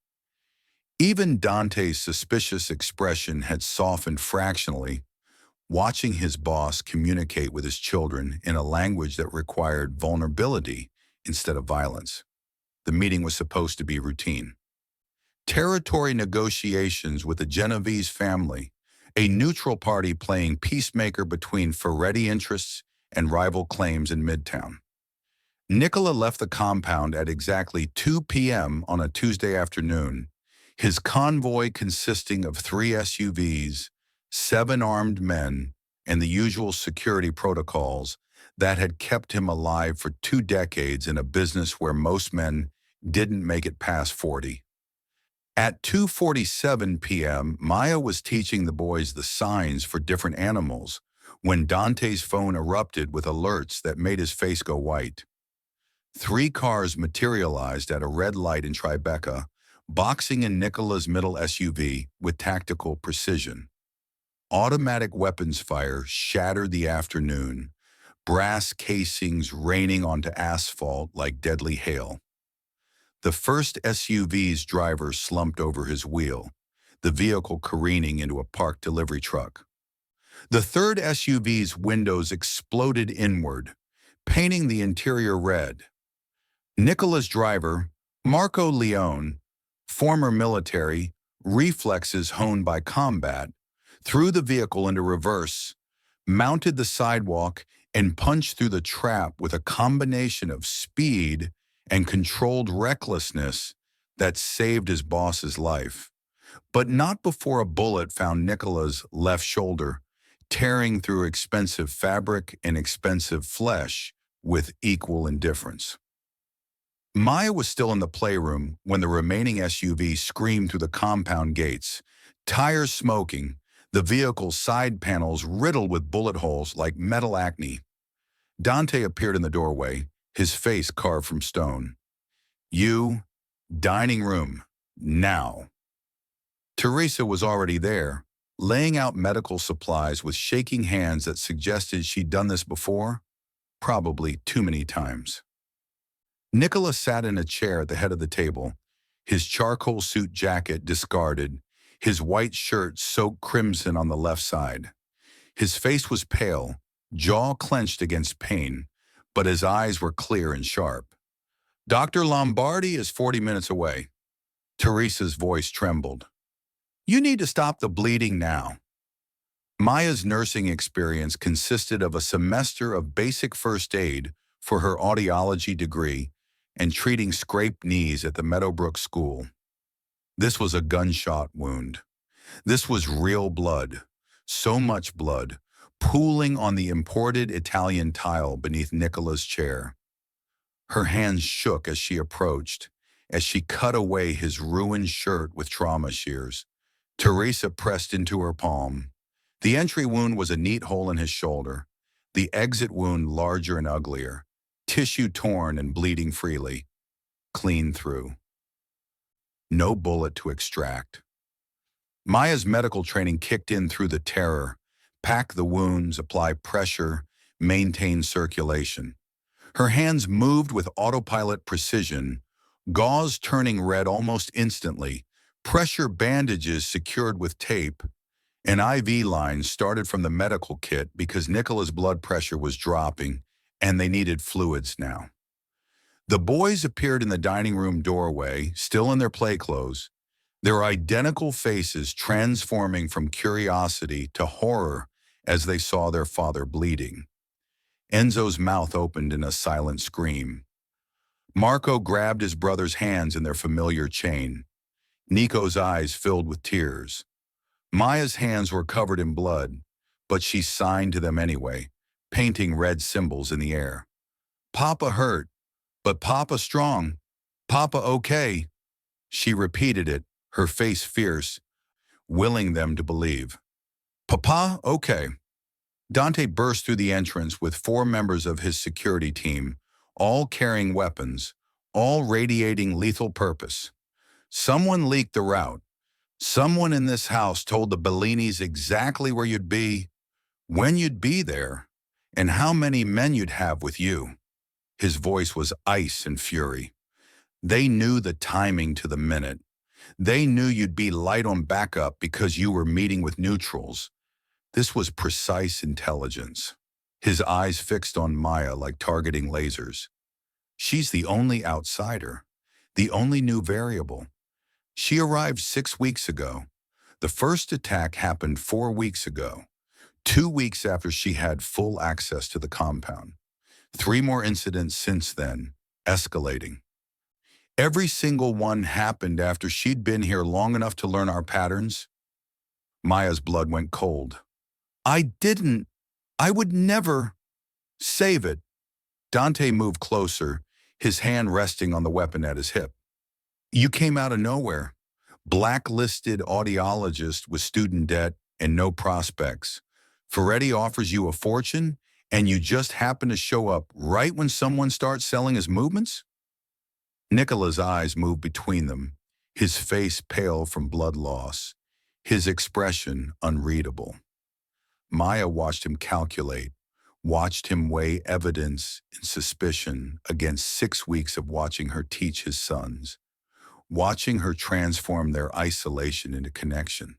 Even Dante's suspicious expression had softened fractionally, watching his boss communicate with his children in a language that required vulnerability instead of violence. The meeting was supposed to be routine. Territory negotiations with the Genovese family, a neutral party playing peacemaker between Ferretti interests and rival claims in Midtown. Nicola left the compound at exactly 2 p.m. on a Tuesday afternoon, his convoy consisting of 3 SUVs, 7 armed men, and the usual security protocols that had kept him alive for 2 decades in a business where most men didn't make it past 40. At 2:47 p.m., Maya was teaching the boys the signs for different animals when Dante's phone erupted with alerts that made his face go white. 3 cars materialized at a red light in Tribeca, boxing in Nicola's middle SUV with tactical precision. Automatic weapons fire shattered the afternoon, brass casings raining onto asphalt like deadly hail. The first SUV's driver slumped over his wheel, the vehicle careening into a parked delivery truck. The third SUV's windows exploded inward, painting the interior red. Nicola's driver, Marco Leone, former military, reflexes honed by combat, threw the vehicle into reverse, mounted the sidewalk, and punched through the trap with a combination of speed and controlled recklessness that saved his boss's life. But not before a bullet found Nicola's left shoulder, tearing through expensive fabric and expensive flesh with equal indifference. Maya was still in the playroom when the remaining SUV screamed through the compound gates, tires smoking, the vehicle's side panels riddled with bullet holes like metal acne. Dante appeared in the doorway, his face carved from stone. "You, dining room, now." Teresa was already there, laying out medical supplies with shaking hands that suggested she'd done this before, probably too many times. Nicola sat in a chair at the head of the table, his charcoal suit jacket discarded, his white shirt soaked crimson on the left side. His face was pale, jaw clenched against pain, but his eyes were clear and sharp. "Dr. Lombardi is 40 minutes away." Teresa's voice trembled. "You need to stop the bleeding now." Maya's nursing experience consisted of a semester of basic first aid for her audiology degree and treating scraped knees at the Meadowbrook School. This was a gunshot wound. This was real blood, so much blood, pooling on the imported Italian tile beneath Nicola's chair. Her hands shook as she approached, as she cut away his ruined shirt with trauma shears. Teresa pressed into her palm. The entry wound was a neat hole in his shoulder, the exit wound larger and uglier, tissue torn and bleeding freely. Clean through. No bullet to extract. Maya's medical training kicked in through the terror, pack the wounds, apply pressure, maintain circulation. Her hands moved with autopilot precision, gauze turning red almost instantly, pressure bandages secured with tape. An IV line started from the medical kit because Nicola's blood pressure was dropping and they needed fluids now. The boys appeared in the dining room doorway, still in their play clothes, their identical faces transforming from curiosity to horror as they saw their father bleeding. Enzo's mouth opened in a silent scream. Marco grabbed his brother's hands in their familiar chain. Nico's eyes filled with tears. Maya's hands were covered in blood, but she signed to them anyway, painting red symbols in the air. "Papa hurt, But Papa strong. Papa okay. She repeated it, her face fierce, willing them to believe. Papa okay. Dante burst through the entrance with 4 members of his security team, all carrying weapons, all radiating lethal purpose. Someone leaked the route. Someone in this house told the Bellinis exactly where you'd be, when you'd be there, and how many men you'd have with you. His voice was ice and fury. They knew the timing to the minute. They knew you'd be light on backup because you were meeting with neutrals. This was precise intelligence. His eyes fixed on Maya like targeting lasers. She's the only outsider, the only new variable. She arrived 6 weeks ago. The first attack happened 4 weeks ago, 2 weeks after she had full access to the compound. 3 more incidents since then, escalating. Every single one happened after she'd been here long enough to learn our patterns. Maya's blood went cold. I would never. Save it. Dante moved closer, his hand resting on the weapon at his hip. You came out of nowhere. Blacklisted audiologist with student debt and no prospects. Ferretti offers you a fortune, and you just happen to show up right when someone starts selling his movements? Nicola's eyes moved between them, his face pale from blood loss, his expression unreadable. Maya watched him calculate, watched him weigh evidence and suspicion against 6 weeks of watching her teach his sons, watching her transform their isolation into connection.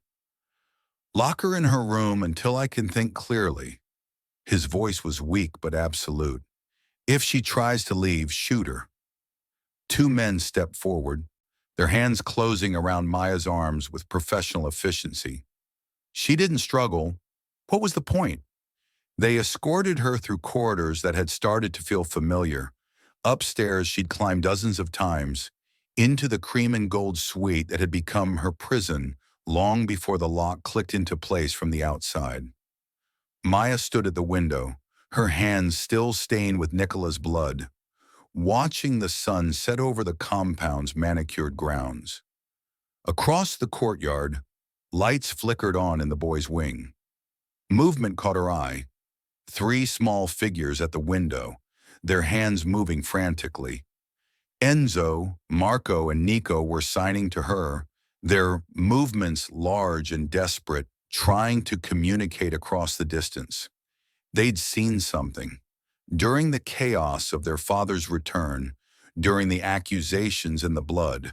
Lock her in her room until I can think clearly. His voice was weak but absolute. If she tries to leave, shoot her. 2 men stepped forward, their hands closing around Maya's arms with professional efficiency. She didn't struggle. What was the point? They escorted her through corridors that had started to feel familiar. Upstairs she'd climbed dozens of times, into the cream and gold suite that had become her prison long before the lock clicked into place from the outside. Maya stood at the window, her hands still stained with Nicola's blood, watching the sun set over the compound's manicured grounds. Across the courtyard, lights flickered on in the boys' wing. Movement caught her eye. 3 small figures at the window, their hands moving frantically. Enzo, Marco, and Nico were signing to her, their movements large and desperate, trying to communicate across the distance. They'd seen something. During the chaos of their father's return, during the accusations and the blood,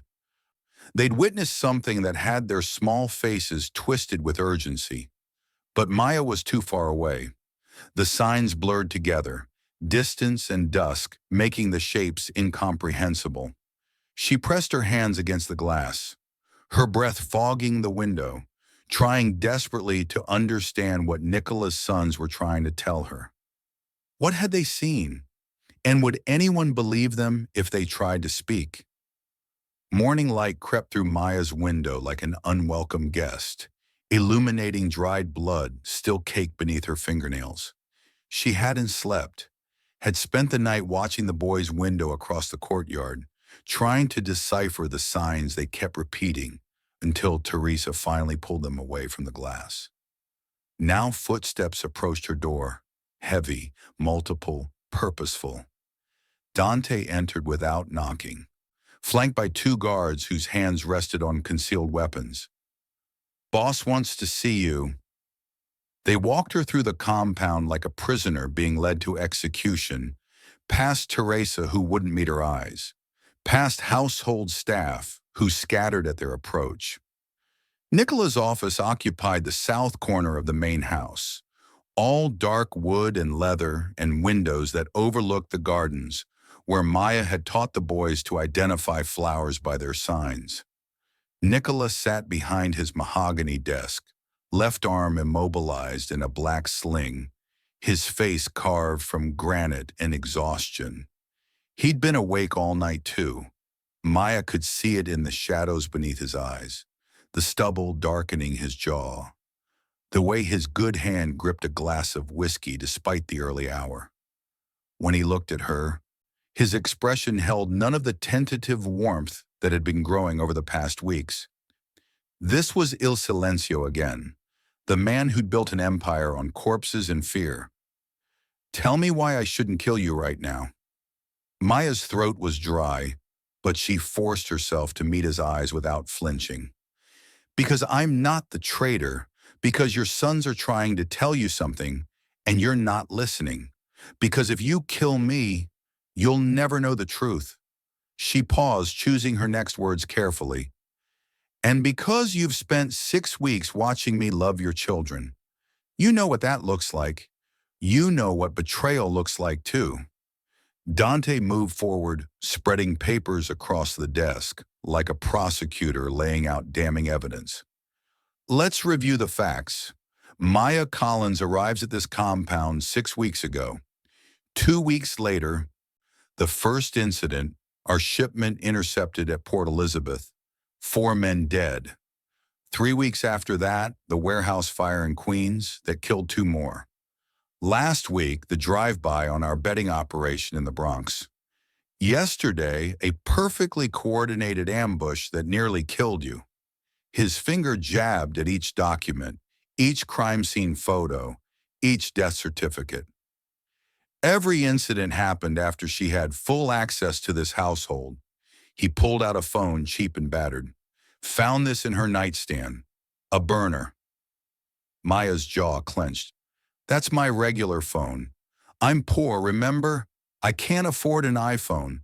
they'd witnessed something that had their small faces twisted with urgency. But Maya was too far away. The signs blurred together, distance and dusk making the shapes incomprehensible. She pressed her hands against the glass, her breath fogging the window, trying desperately to understand what Nicola's sons were trying to tell her. What had they seen? And would anyone believe them if they tried to speak? Morning light crept through Maya's window like an unwelcome guest, illuminating dried blood still caked beneath her fingernails. She hadn't slept, had spent the night watching the boys' window across the courtyard, trying to decipher the signs they kept repeating until Teresa finally pulled them away from the glass. Now footsteps approached her door, heavy, multiple, purposeful. Dante entered without knocking, flanked by 2 guards whose hands rested on concealed weapons. Boss wants to see you. They walked her through the compound like a prisoner being led to execution, past Teresa who wouldn't meet her eyes, past household staff who scattered at their approach. Nicola's office occupied the south corner of the main house, all dark wood and leather and windows that overlooked the gardens where Maya had taught the boys to identify flowers by their signs. Nicola sat behind his mahogany desk, left arm immobilized in a black sling, his face carved from granite and exhaustion. He'd been awake all night too. Maya could see it in the shadows beneath his eyes, the stubble darkening his jaw, the way his good hand gripped a glass of whiskey despite the early hour. When he looked at her, His expression held none of the tentative warmth that had been growing over the past weeks. This was Il Silencio again, the man who'd built an empire on corpses and fear. Tell me why I shouldn't kill you right now. Maya's throat was dry, but she forced herself to meet his eyes without flinching. Because I'm not the traitor, because your sons are trying to tell you something, and you're not listening. Because if you kill me, you'll never know the truth. She paused, choosing her next words carefully. And because you've spent 6 weeks watching me love your children, you know what that looks like. You know what betrayal looks like too. Dante moved forward, spreading papers across the desk, like a prosecutor laying out damning evidence. Let's review the facts. Maya Collins arrives at this compound 6 weeks ago. 2 weeks later, the first incident, our shipment intercepted at Port Elizabeth, 4 men dead. 3 weeks after that, the warehouse fire in Queens that killed 2 more. Last week, the drive-by on our betting operation in the Bronx. Yesterday, a perfectly coordinated ambush that nearly killed you. His finger jabbed at each document, each crime scene photo, each death certificate. Every incident happened after she had full access to this household. He pulled out a phone, cheap and battered. Found this in her nightstand. A burner. Maya's jaw clenched. That's my regular phone. I'm poor, remember? I can't afford an iPhone.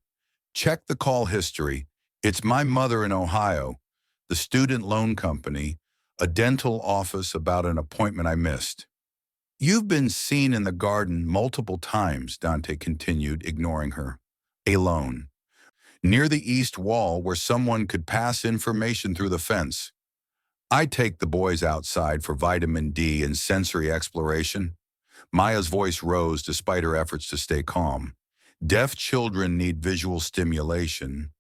Check the call history. It's my mother in Ohio, the student loan company, a dental office about an appointment I missed. You've been seen in the garden multiple times, Dante continued, ignoring her. Alone. Near the east wall where someone could pass information through the fence. I take the boys outside for vitamin D and sensory exploration. Maya's voice rose despite her efforts to stay calm. Deaf children need visual stimulation,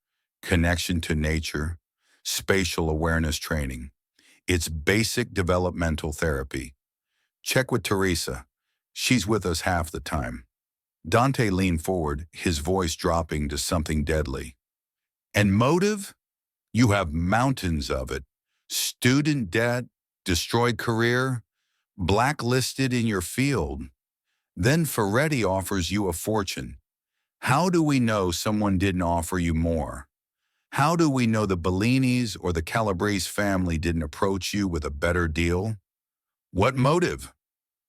connection to nature, spatial awareness training. It's basic developmental therapy. Check with Teresa. She's with us half the time. Dante leaned forward, his voice dropping to something deadly. And motive? You have mountains of it. Student debt, destroyed career, blacklisted in your field. Then Ferretti offers you a fortune. How do we know someone didn't offer you more? How do we know the Bellinis or the Calabrese family didn't approach you with a better deal? What motive?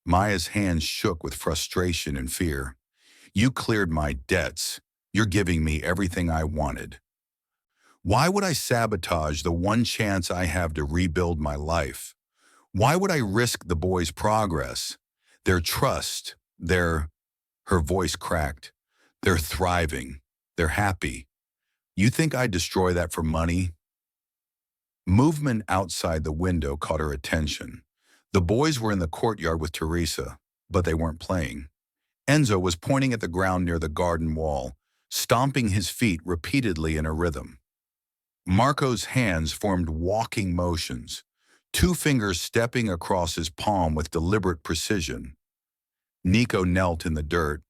Maya's hands shook with frustration and fear. You cleared my debts. You're giving me everything I wanted. Why would I sabotage the one chance I have to rebuild my life? Why would I risk the boys' progress, their trust, her voice cracked, they're thriving, they're happy. You think I'd destroy that for money? Movement outside the window caught her attention. The boys were in the courtyard with Teresa, but they weren't playing. Enzo was pointing at the ground near the garden wall, stomping his feet repeatedly in a rhythm. Marco's hands formed walking motions, 2 fingers stepping across his palm with deliberate precision. Nico knelt in the dirt,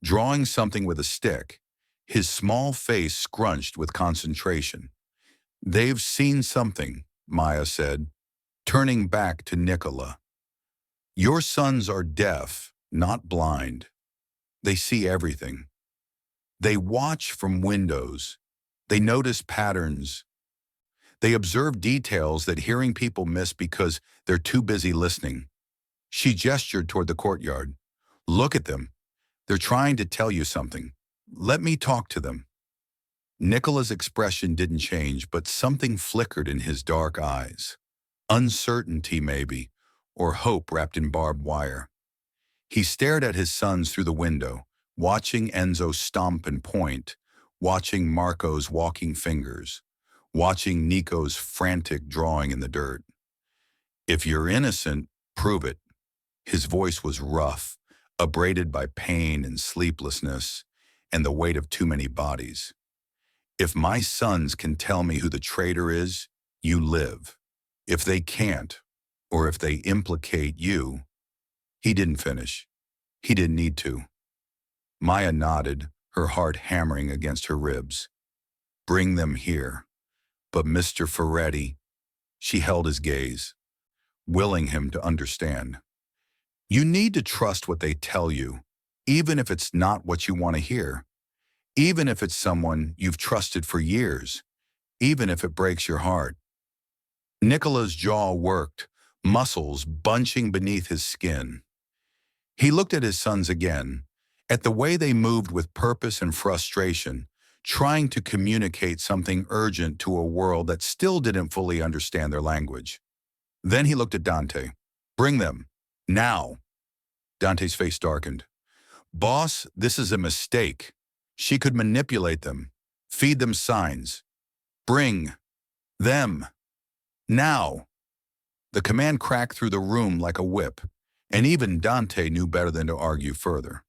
drawing something with a stick, his small face scrunched with concentration. They've seen something, Maya said, turning back to Nicola. Your sons are deaf, not blind. They see everything. They watch from windows. They notice patterns. They observe details that hearing people miss because they're too busy listening. She gestured toward the courtyard. Look at them. They're trying to tell you something. Let me talk to them. Nicola's expression didn't change, but something flickered in his dark eyes. Uncertainty, maybe, or hope wrapped in barbed wire. He stared at his sons through the window, watching Enzo stomp and point, watching Marco's walking fingers, watching Nico's frantic drawing in the dirt. If you're innocent, prove it. His voice was rough, abraded by pain and sleeplessness and the weight of too many bodies. If my sons can tell me who the traitor is, you live. If they can't, or if they implicate you, he didn't finish. He didn't need to. Maya nodded, her heart hammering against her ribs. Bring them here. But Mr. Ferretti, she held his gaze, willing him to understand. You need to trust what they tell you, even if it's not what you want to hear, even if it's someone you've trusted for years, even if it breaks your heart. Nicola's jaw worked, muscles bunching beneath his skin. He looked at his sons again, at the way they moved with purpose and frustration, trying to communicate something urgent to a world that still didn't fully understand their language. Then he looked at Dante. Bring them. Now. Dante's face darkened. Boss, this is a mistake. She could manipulate them, feed them signs. Bring them. Now. The command cracked through the room like a whip, and even Dante knew better than to argue further.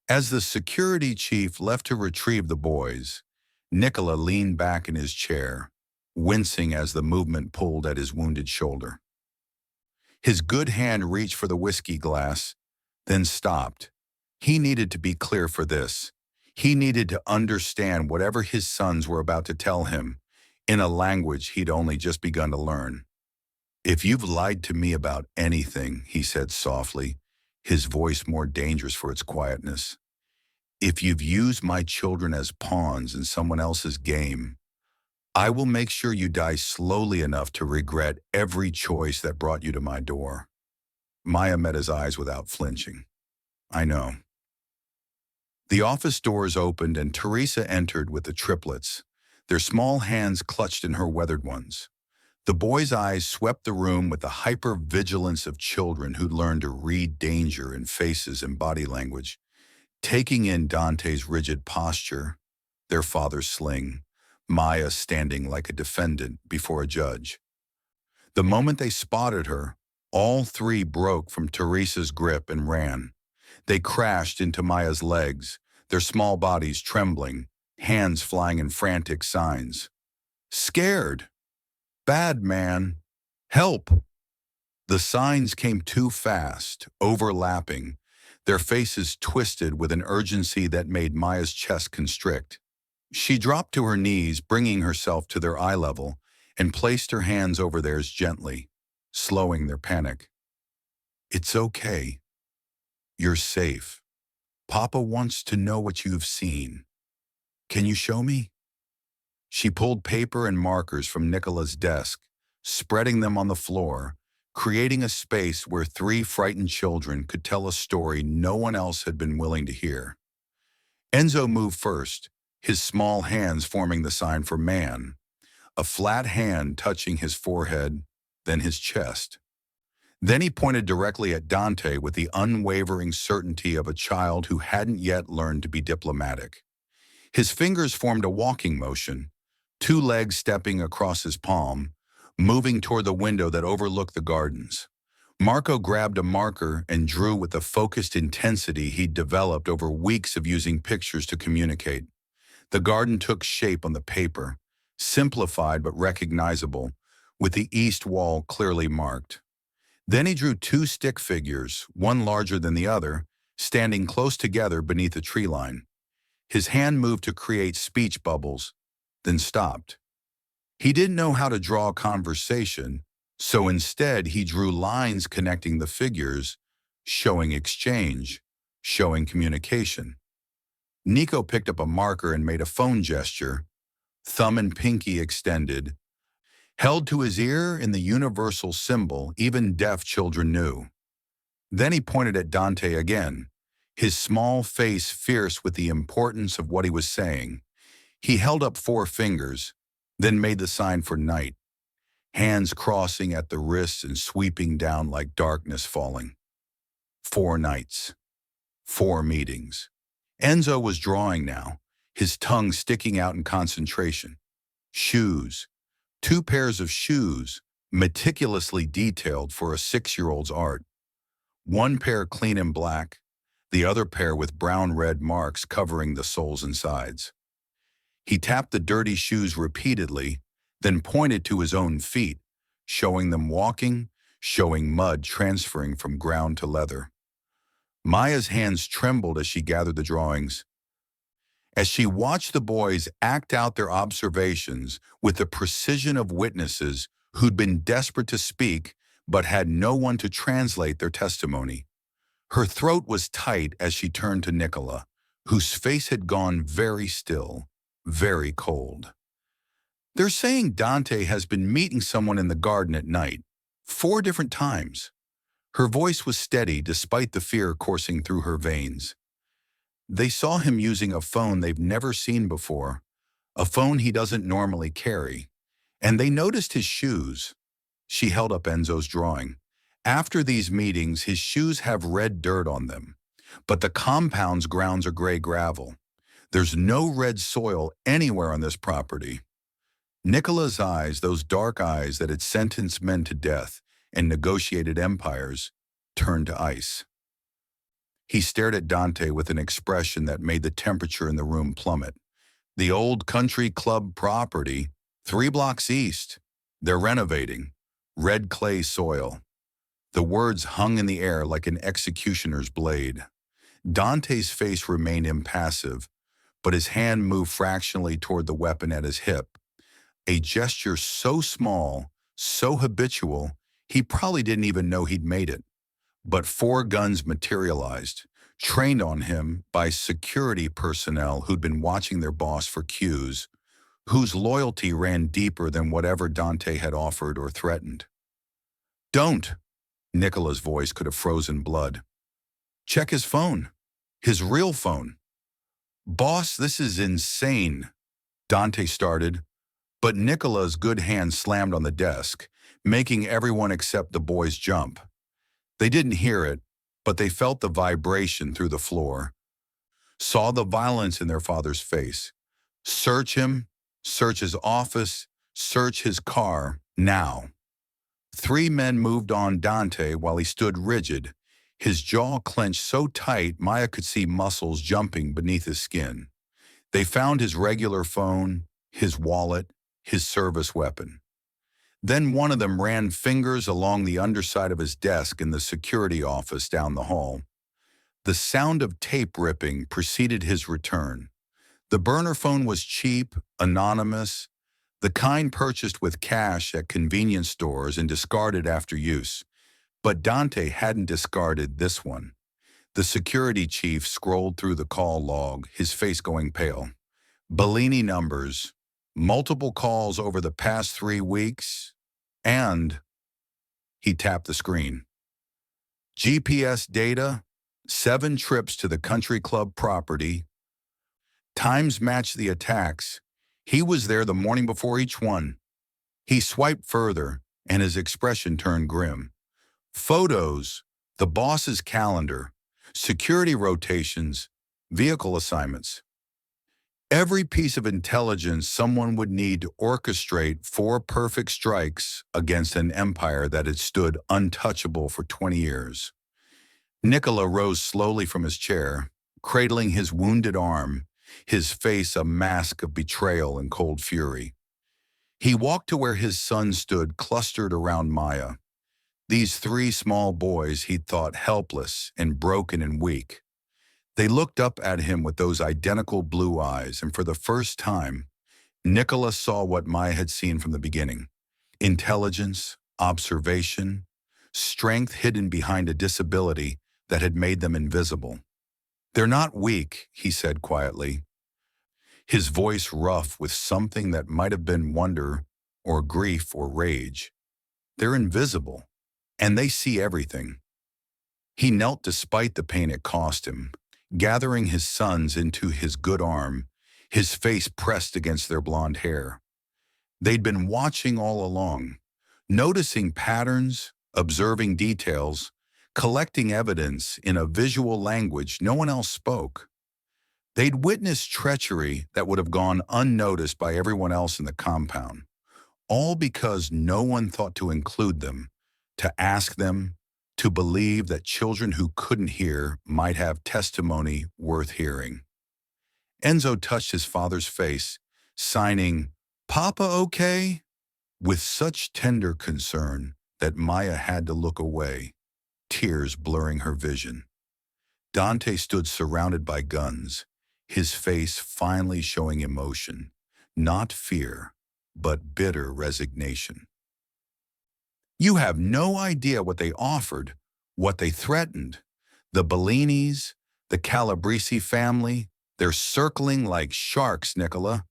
As the security chief left to retrieve the boys, Nicola leaned back in his chair, wincing as the movement pulled at his wounded shoulder. His good hand reached for the whiskey glass, then stopped. He needed to be clear for this. He needed to understand whatever his sons were about to tell him, in a language he'd only just begun to learn. If you've lied to me about anything, he said softly, his voice more dangerous for its quietness. If you've used my children as pawns in someone else's game, I will make sure you die slowly enough to regret every choice that brought you to my door. Maya met his eyes without flinching. I know. The office doors opened and Teresa entered with the triplets, their small hands clutched in her weathered ones. The boy's eyes swept the room with the hyper-vigilance of children who'd learned to read danger in faces and body language, taking in Dante's rigid posture, their father's sling, Maya standing like a defendant before a judge. The moment they spotted her, all three broke from Teresa's grip and ran. They crashed into Maya's legs, their small bodies trembling, hands flying in frantic signs. Scared. Bad man. Help. The signs came too fast, overlapping, their faces twisted with an urgency that made Maya's chest constrict. She dropped to her knees, bringing herself to their eye level, and placed her hands over theirs gently, slowing their panic. It's okay. You're safe. Papa wants to know what you've seen. Can you show me? She pulled paper and markers from Nicola's desk, spreading them on the floor, creating a space where three frightened children could tell a story no one else had been willing to hear. Enzo moved first, his small hands forming the sign for man, a flat hand touching his forehead, then his chest. Then he pointed directly at Dante with the unwavering certainty of a child who hadn't yet learned to be diplomatic. His fingers formed a walking motion, two legs stepping across his palm, moving toward the window that overlooked the gardens. Marco grabbed a marker and drew with the focused intensity he'd developed over weeks of using pictures to communicate. The garden took shape on the paper, simplified but recognizable, with the east wall clearly marked. Then he drew two stick figures, one larger than the other, standing close together beneath a tree line. His hand moved to create speech bubbles, then stopped. He didn't know how to draw a conversation, so instead he drew lines connecting the figures, showing exchange, showing communication. Nico picked up a marker and made a phone gesture, thumb and pinky extended, held to his ear in the universal symbol even deaf children knew. Then he pointed at Dante again, his small face fierce with the importance of what he was saying. He held up 4 fingers, then made the sign for night, hands crossing at the wrists and sweeping down like darkness falling. 4 nights. 4 meetings. Enzo was drawing now, his tongue sticking out in concentration. Shoes. 2 pairs of shoes, meticulously detailed for a 6-year-old's art. 1 pair clean and black, the other pair with brown-red marks covering the soles and sides. He tapped the dirty shoes repeatedly, then pointed to his own feet, showing them walking, showing mud transferring from ground to leather. Maya's hands trembled as she gathered the drawings. As she watched the boys act out their observations with the precision of witnesses who'd been desperate to speak but had no one to translate their testimony, her throat was tight as she turned to Nicola, whose face had gone very still, very cold. "They're saying Dante has been meeting someone in the garden at night, 4 different times." Her voice was steady despite the fear coursing through her veins. "They saw him using a phone they've never seen before, a phone he doesn't normally carry. And they noticed his shoes." She held up Enzo's drawing. "After these meetings, his shoes have red dirt on them, but the compound's grounds are gray gravel. There's no red soil anywhere on this property." Nicola's eyes, those dark eyes that had sentenced men to death and negotiated empires, turned to ice. He stared at Dante with an expression that made the temperature in the room plummet. "The old country club property, 3 blocks east. They're renovating. Red clay soil." The words hung in the air like an executioner's blade. Dante's face remained impassive, but his hand moved fractionally toward the weapon at his hip, a gesture so small, so habitual, he probably didn't even know he'd made it. But 4 guns materialized, trained on him by security personnel who'd been watching their boss for cues, whose loyalty ran deeper than whatever Dante had offered or threatened. "Don't!" Nicola's voice could have frozen blood. "Check his phone. His real phone." "Boss, this is insane," Dante started, but Nicola's good hand slammed on the desk, making everyone except the boys jump. They didn't hear it, but they felt the vibration through the floor, saw the violence in their father's face. "Search him, search his office, search his car, now." 3 men moved on Dante while he stood rigid, his jaw clenched so tight Maya could see muscles jumping beneath his skin. They found his regular phone, his wallet, his service weapon. Then one of them ran fingers along the underside of his desk in the security office down the hall. The sound of tape ripping preceded his return. The burner phone was cheap, anonymous, the kind purchased with cash at convenience stores and discarded after use. But Dante hadn't discarded this one. The security chief scrolled through the call log, his face going pale. Bellini numbers, multiple calls over the past 3 weeks, and he tapped the screen. GPS data, 7 trips to the country club property. Times matched the attacks. He was there the morning before each one. He swiped further, and his expression turned grim. Photos, the boss's calendar, security rotations, vehicle assignments. Every piece of intelligence someone would need to orchestrate 4 perfect strikes against an empire that had stood untouchable for 20 years. Nicola rose slowly from his chair, cradling his wounded arm, his face a mask of betrayal and cold fury. He walked to where his son stood clustered around Maya. These 3 small boys he'd thought helpless and broken and weak. They looked up at him with those identical blue eyes, and for the first time, Nicola saw what Maya had seen from the beginning. Intelligence, observation, strength hidden behind a disability that had made them invisible. "They're not weak," he said quietly, his voice rough with something that might have been wonder or grief or rage. "They're invisible, and they see everything." He knelt despite the pain it cost him, gathering his sons into his good arm, his face pressed against their blonde hair. They'd been watching all along, noticing patterns, observing details, collecting evidence in a visual language no one else spoke. They'd witnessed treachery that would have gone unnoticed by everyone else in the compound, all because no one thought to include them, to ask them, to believe that children who couldn't hear might have testimony worth hearing. Enzo touched his father's face, signing, "Papa okay?" with such tender concern that Maya had to look away, tears blurring her vision. Dante stood surrounded by guns, his face finally showing emotion, not fear, but bitter resignation. You have no idea what they offered, what they threatened. The Bellinis, the Calabrese family, they're circling like sharks, Nicola.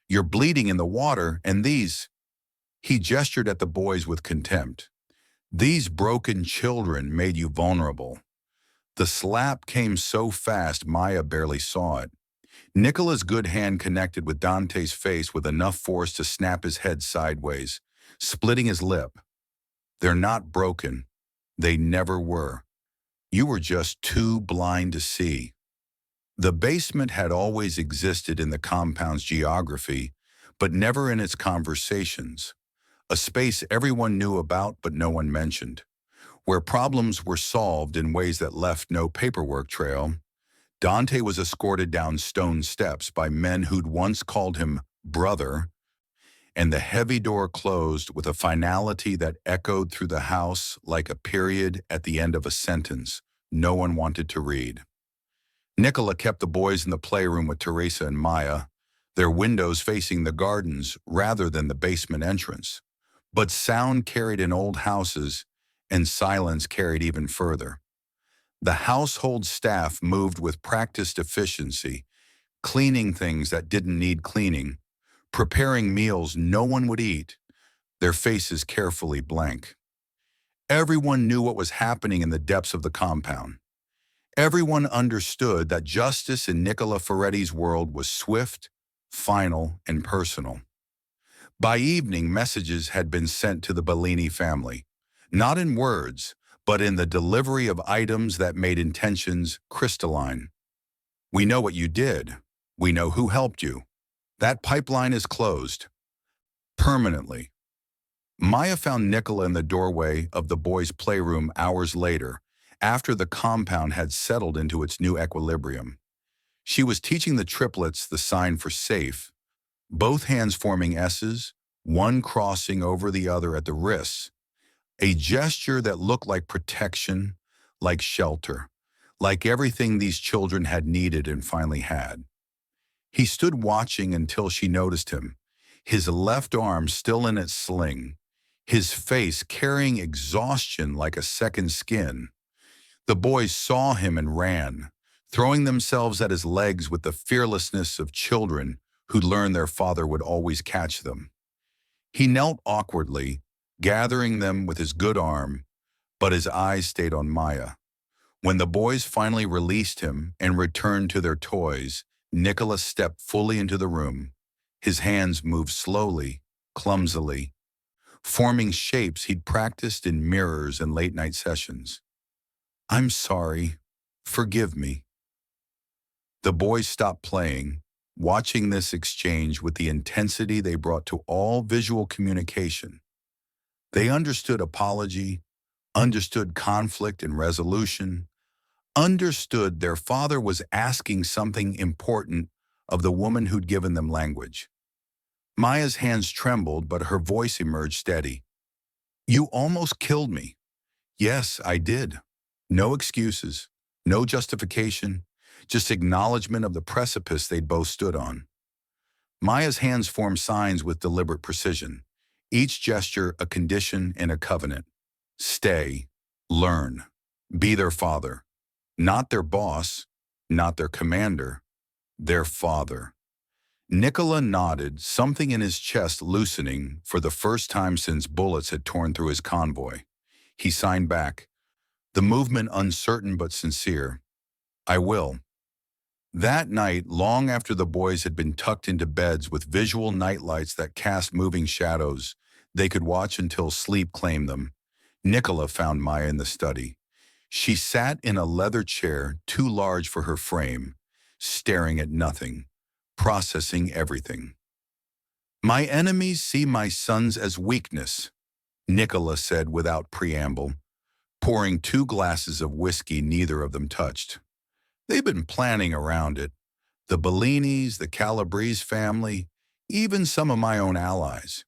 You're bleeding in the water, and these— He gestured at the boys with contempt. These broken children made you vulnerable. The slap came so fast Maya barely saw it. Nicola's good hand connected with Dante's face with enough force to snap his head sideways, splitting his lip. They're not broken. They never were. You were just too blind to see. The basement had always existed in the compound's geography, but never in its conversations. A space everyone knew about but no one mentioned, where problems were solved in ways that left no paperwork trail. Dante was escorted down stone steps by men who'd once called him brother, and the heavy door closed with a finality that echoed through the house like a period at the end of a sentence no one wanted to read. Nicola kept the boys in the playroom with Teresa and Maya, their windows facing the gardens rather than the basement entrance. But sound carried in old houses, and silence carried even further. The household staff moved with practiced efficiency, cleaning things that didn't need cleaning, preparing meals no one would eat, their faces carefully blank. Everyone knew what was happening in the depths of the compound. Everyone understood that justice in Nicola Ferretti's world was swift, final, and personal. By evening, messages had been sent to the Bellini family, not in words, but in the delivery of items that made intentions crystalline. We know what you did. We know who helped you. That pipeline is closed. Permanently. Maya found Nicola in the doorway of the boys' playroom hours later, after the compound had settled into its new equilibrium. She was teaching the triplets the sign for safe, both hands forming S's, one crossing over the other at the wrists, a gesture that looked like protection, like shelter, like everything these children had needed and finally had. He stood watching until she noticed him, his left arm still in its sling, his face carrying exhaustion like a second skin. The boys saw him and ran, throwing themselves at his legs with the fearlessness of children who'd learned their father would always catch them. He knelt awkwardly, gathering them with his good arm, but his eyes stayed on Maya. When the boys finally released him and returned to their toys, Nicola stepped fully into the room. His hands moved slowly, clumsily, forming shapes he'd practiced in mirrors and late-night sessions. "I'm sorry. Forgive me." The boys stopped playing, watching this exchange with the intensity they brought to all visual communication. They understood apology, understood conflict and resolution, understood their father was asking something important of the woman who'd given them language. Maya's hands trembled, but her voice emerged steady. "You almost killed me." "Yes, I did." No excuses, no justification, just acknowledgement of the precipice they'd both stood on. Maya's hands formed signs with deliberate precision, each gesture a condition and a covenant. Stay, learn, be their father. Not their boss, not their commander, their father. Nicola nodded, something in his chest loosening for the first time since bullets had torn through his convoy. He signed back, the movement uncertain but sincere. "I will." That night, long after the boys had been tucked into beds with visual nightlights that cast moving shadows they could watch until sleep claimed them, Nicola found Maya in the study. She sat in a leather chair too large for her frame, staring at nothing, processing everything. "My enemies see my sons as weakness," Nicola said without preamble, pouring 2 glasses of whiskey neither of them touched. They've been planning around it. The Bellinis, the Calabrese family, even some of my own allies.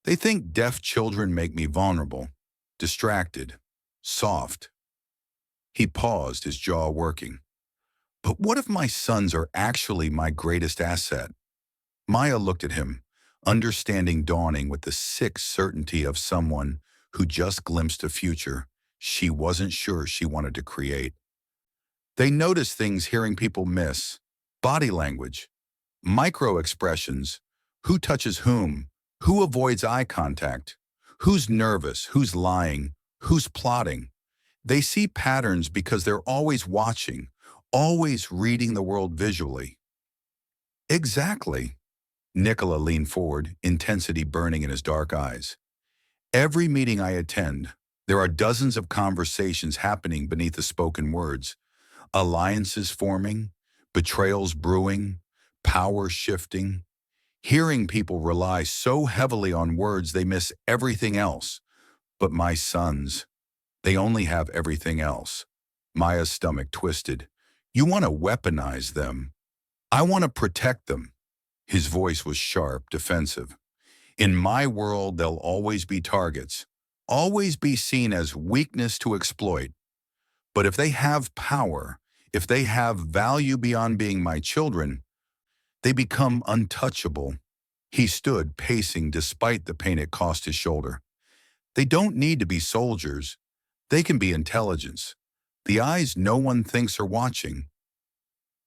They think deaf children make me vulnerable, distracted, soft. He paused, his jaw working. But what if my sons are actually my greatest asset? Maya looked at him, understanding dawning with the sick certainty of someone who just glimpsed a future she wasn't sure she wanted to create. They noticed things hearing people miss: body language, micro expressions, who touches whom, who avoids eye contact, who's nervous, who's lying, who's plotting. They see patterns because they're always watching, always reading the world visually. Exactly. Nicola leaned forward, intensity burning in his dark eyes. Every meeting I attend, there are dozens of conversations happening beneath the spoken words. Alliances forming, betrayals brewing, power shifting. Hearing people rely so heavily on words they miss everything else. But my sons, they only have everything else. Maya's stomach twisted. You want to weaponize them. I want to protect them. His voice was sharp, defensive. In my world, they'll always be targets, always be seen as weakness to exploit. But if they have power, if they have value beyond being my children, they become untouchable. He stood, pacing despite the pain it cost his shoulder. They don't need to be soldiers. They can be intelligence. The eyes no one thinks are watching.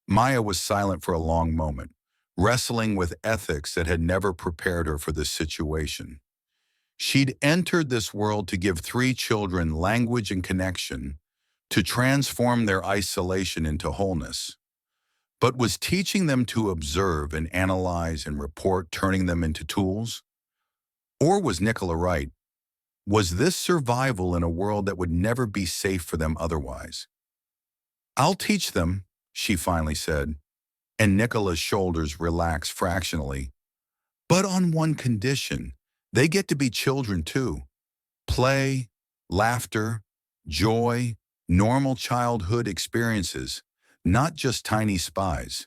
Maya was silent for a long moment, wrestling with ethics that had never prepared her for this situation. She'd entered this world to give 3 children language and connection, to transform their isolation into wholeness. But was teaching them to observe and analyze and report turning them into tools? Or was Nicola right? Was this survival in a world that would never be safe for them otherwise? I'll teach them, she finally said, and Nicola's shoulders relaxed fractionally. But on one condition: they get to be children too. Play, laughter, joy, normal childhood experiences, not just tiny spies.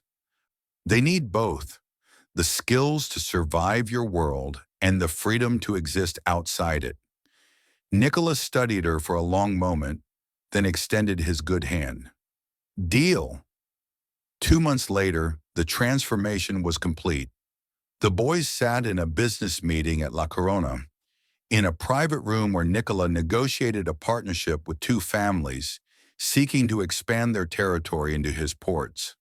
They need both: the skills to survive your world and the freedom to exist outside it. Nicola studied her for a long moment, then extended his good hand. Deal. 2 months later, the transformation was complete. The boys sat in a business meeting at La Corona, in a private room where Nicola negotiated a partnership with 2 families, seeking to expand their territory into his ports.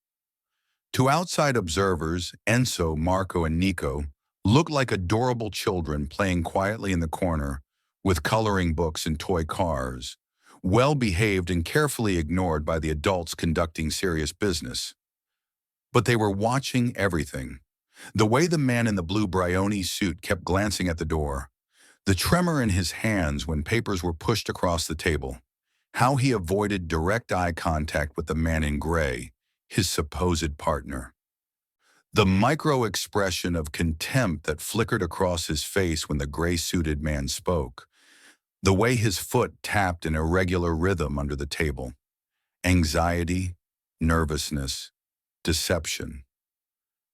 To outside observers, Enzo, Marco, and Nico looked like adorable children playing quietly in the corner, with coloring books and toy cars, well-behaved and carefully ignored by the adults conducting serious business. But they were watching everything. The way the man in the blue Brioni suit kept glancing at the door, the tremor in his hands when papers were pushed across the table, how he avoided direct eye contact with the man in gray, his supposed partner. The micro-expression of contempt that flickered across his face when the gray-suited man spoke, the way his foot tapped in irregular rhythm under the table. Anxiety, nervousness, deception.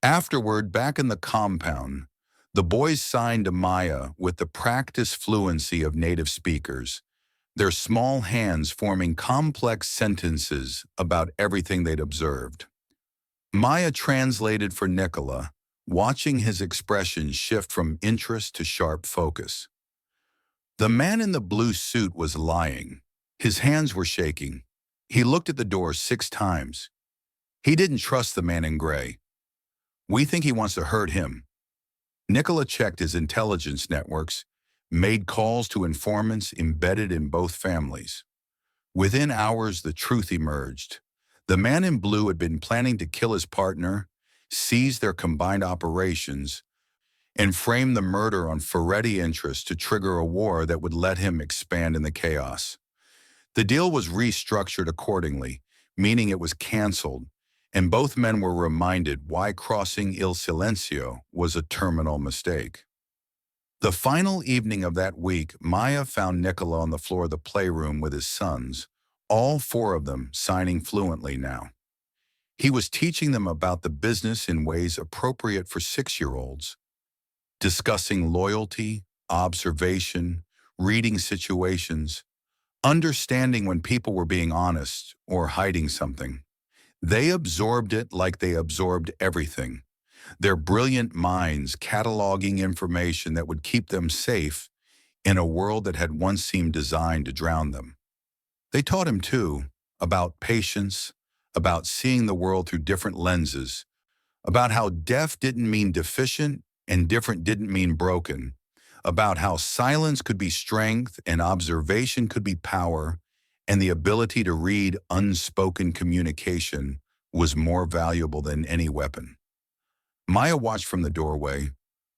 Afterward, back in the compound, the boys signed to Maya with the practiced fluency of native speakers, their small hands forming complex sentences about everything they'd observed. Maya translated for Nicola, watching his expression shift from interest to sharp focus. The man in the blue suit was lying. His hands were shaking. He looked at the door 6 times. He didn't trust the man in gray. We think he wants to hurt him. Nicola checked his intelligence networks, made calls to informants embedded in both families. Within hours, the truth emerged. The man in blue had been planning to kill his partner, seize their combined operations, and frame the murder on Ferretti interests to trigger a war that would let him expand in the chaos. The deal was restructured accordingly, meaning it was canceled, and both men were reminded why crossing Il Silencio was a terminal mistake. The final evening of that week, Maya found Nicola on the floor of the playroom with his sons, all 4 of them signing fluently now. He was teaching them about the business in ways appropriate for 6-year-olds, discussing loyalty, observation, reading situations, understanding when people were being honest or hiding something. They absorbed it like they absorbed everything, their brilliant minds cataloging information that would keep them safe in a world that had once seemed designed to drown them. They taught him, too, about patience, about seeing the world through different lenses, about how deaf didn't mean deficient and different didn't mean broken, about how silence could be strength and observation could be power, and the ability to read unspoken communication was more valuable than any weapon. Maya watched from the doorway,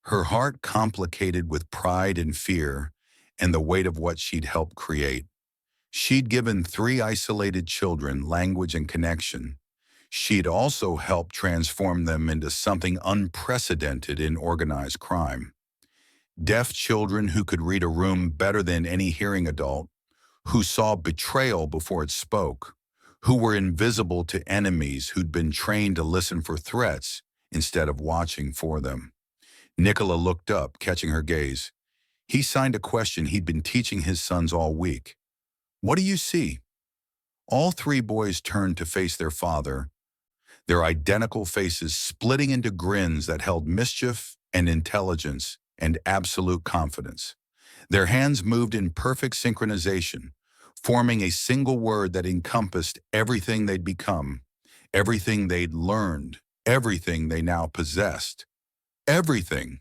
her heart complicated with pride and fear and the weight of what she'd helped create. She'd given 3 isolated children language and connection. She'd also helped transform them into something unprecedented in organized crime. Deaf children who could read a room better than any hearing adult, who saw betrayal before it spoke, who were invisible to enemies who'd been trained to listen for threats instead of watching for them. Nicola looked up, catching her gaze. He signed a question he'd been teaching his sons all week. "What do you see?" All 3 boys turned to face their father, their identical faces splitting into grins that held mischief and intelligence and absolute confidence. Their hands moved in perfect synchronization, forming a single word that encompassed everything they'd become, everything they'd learned, everything they now possessed. Everything.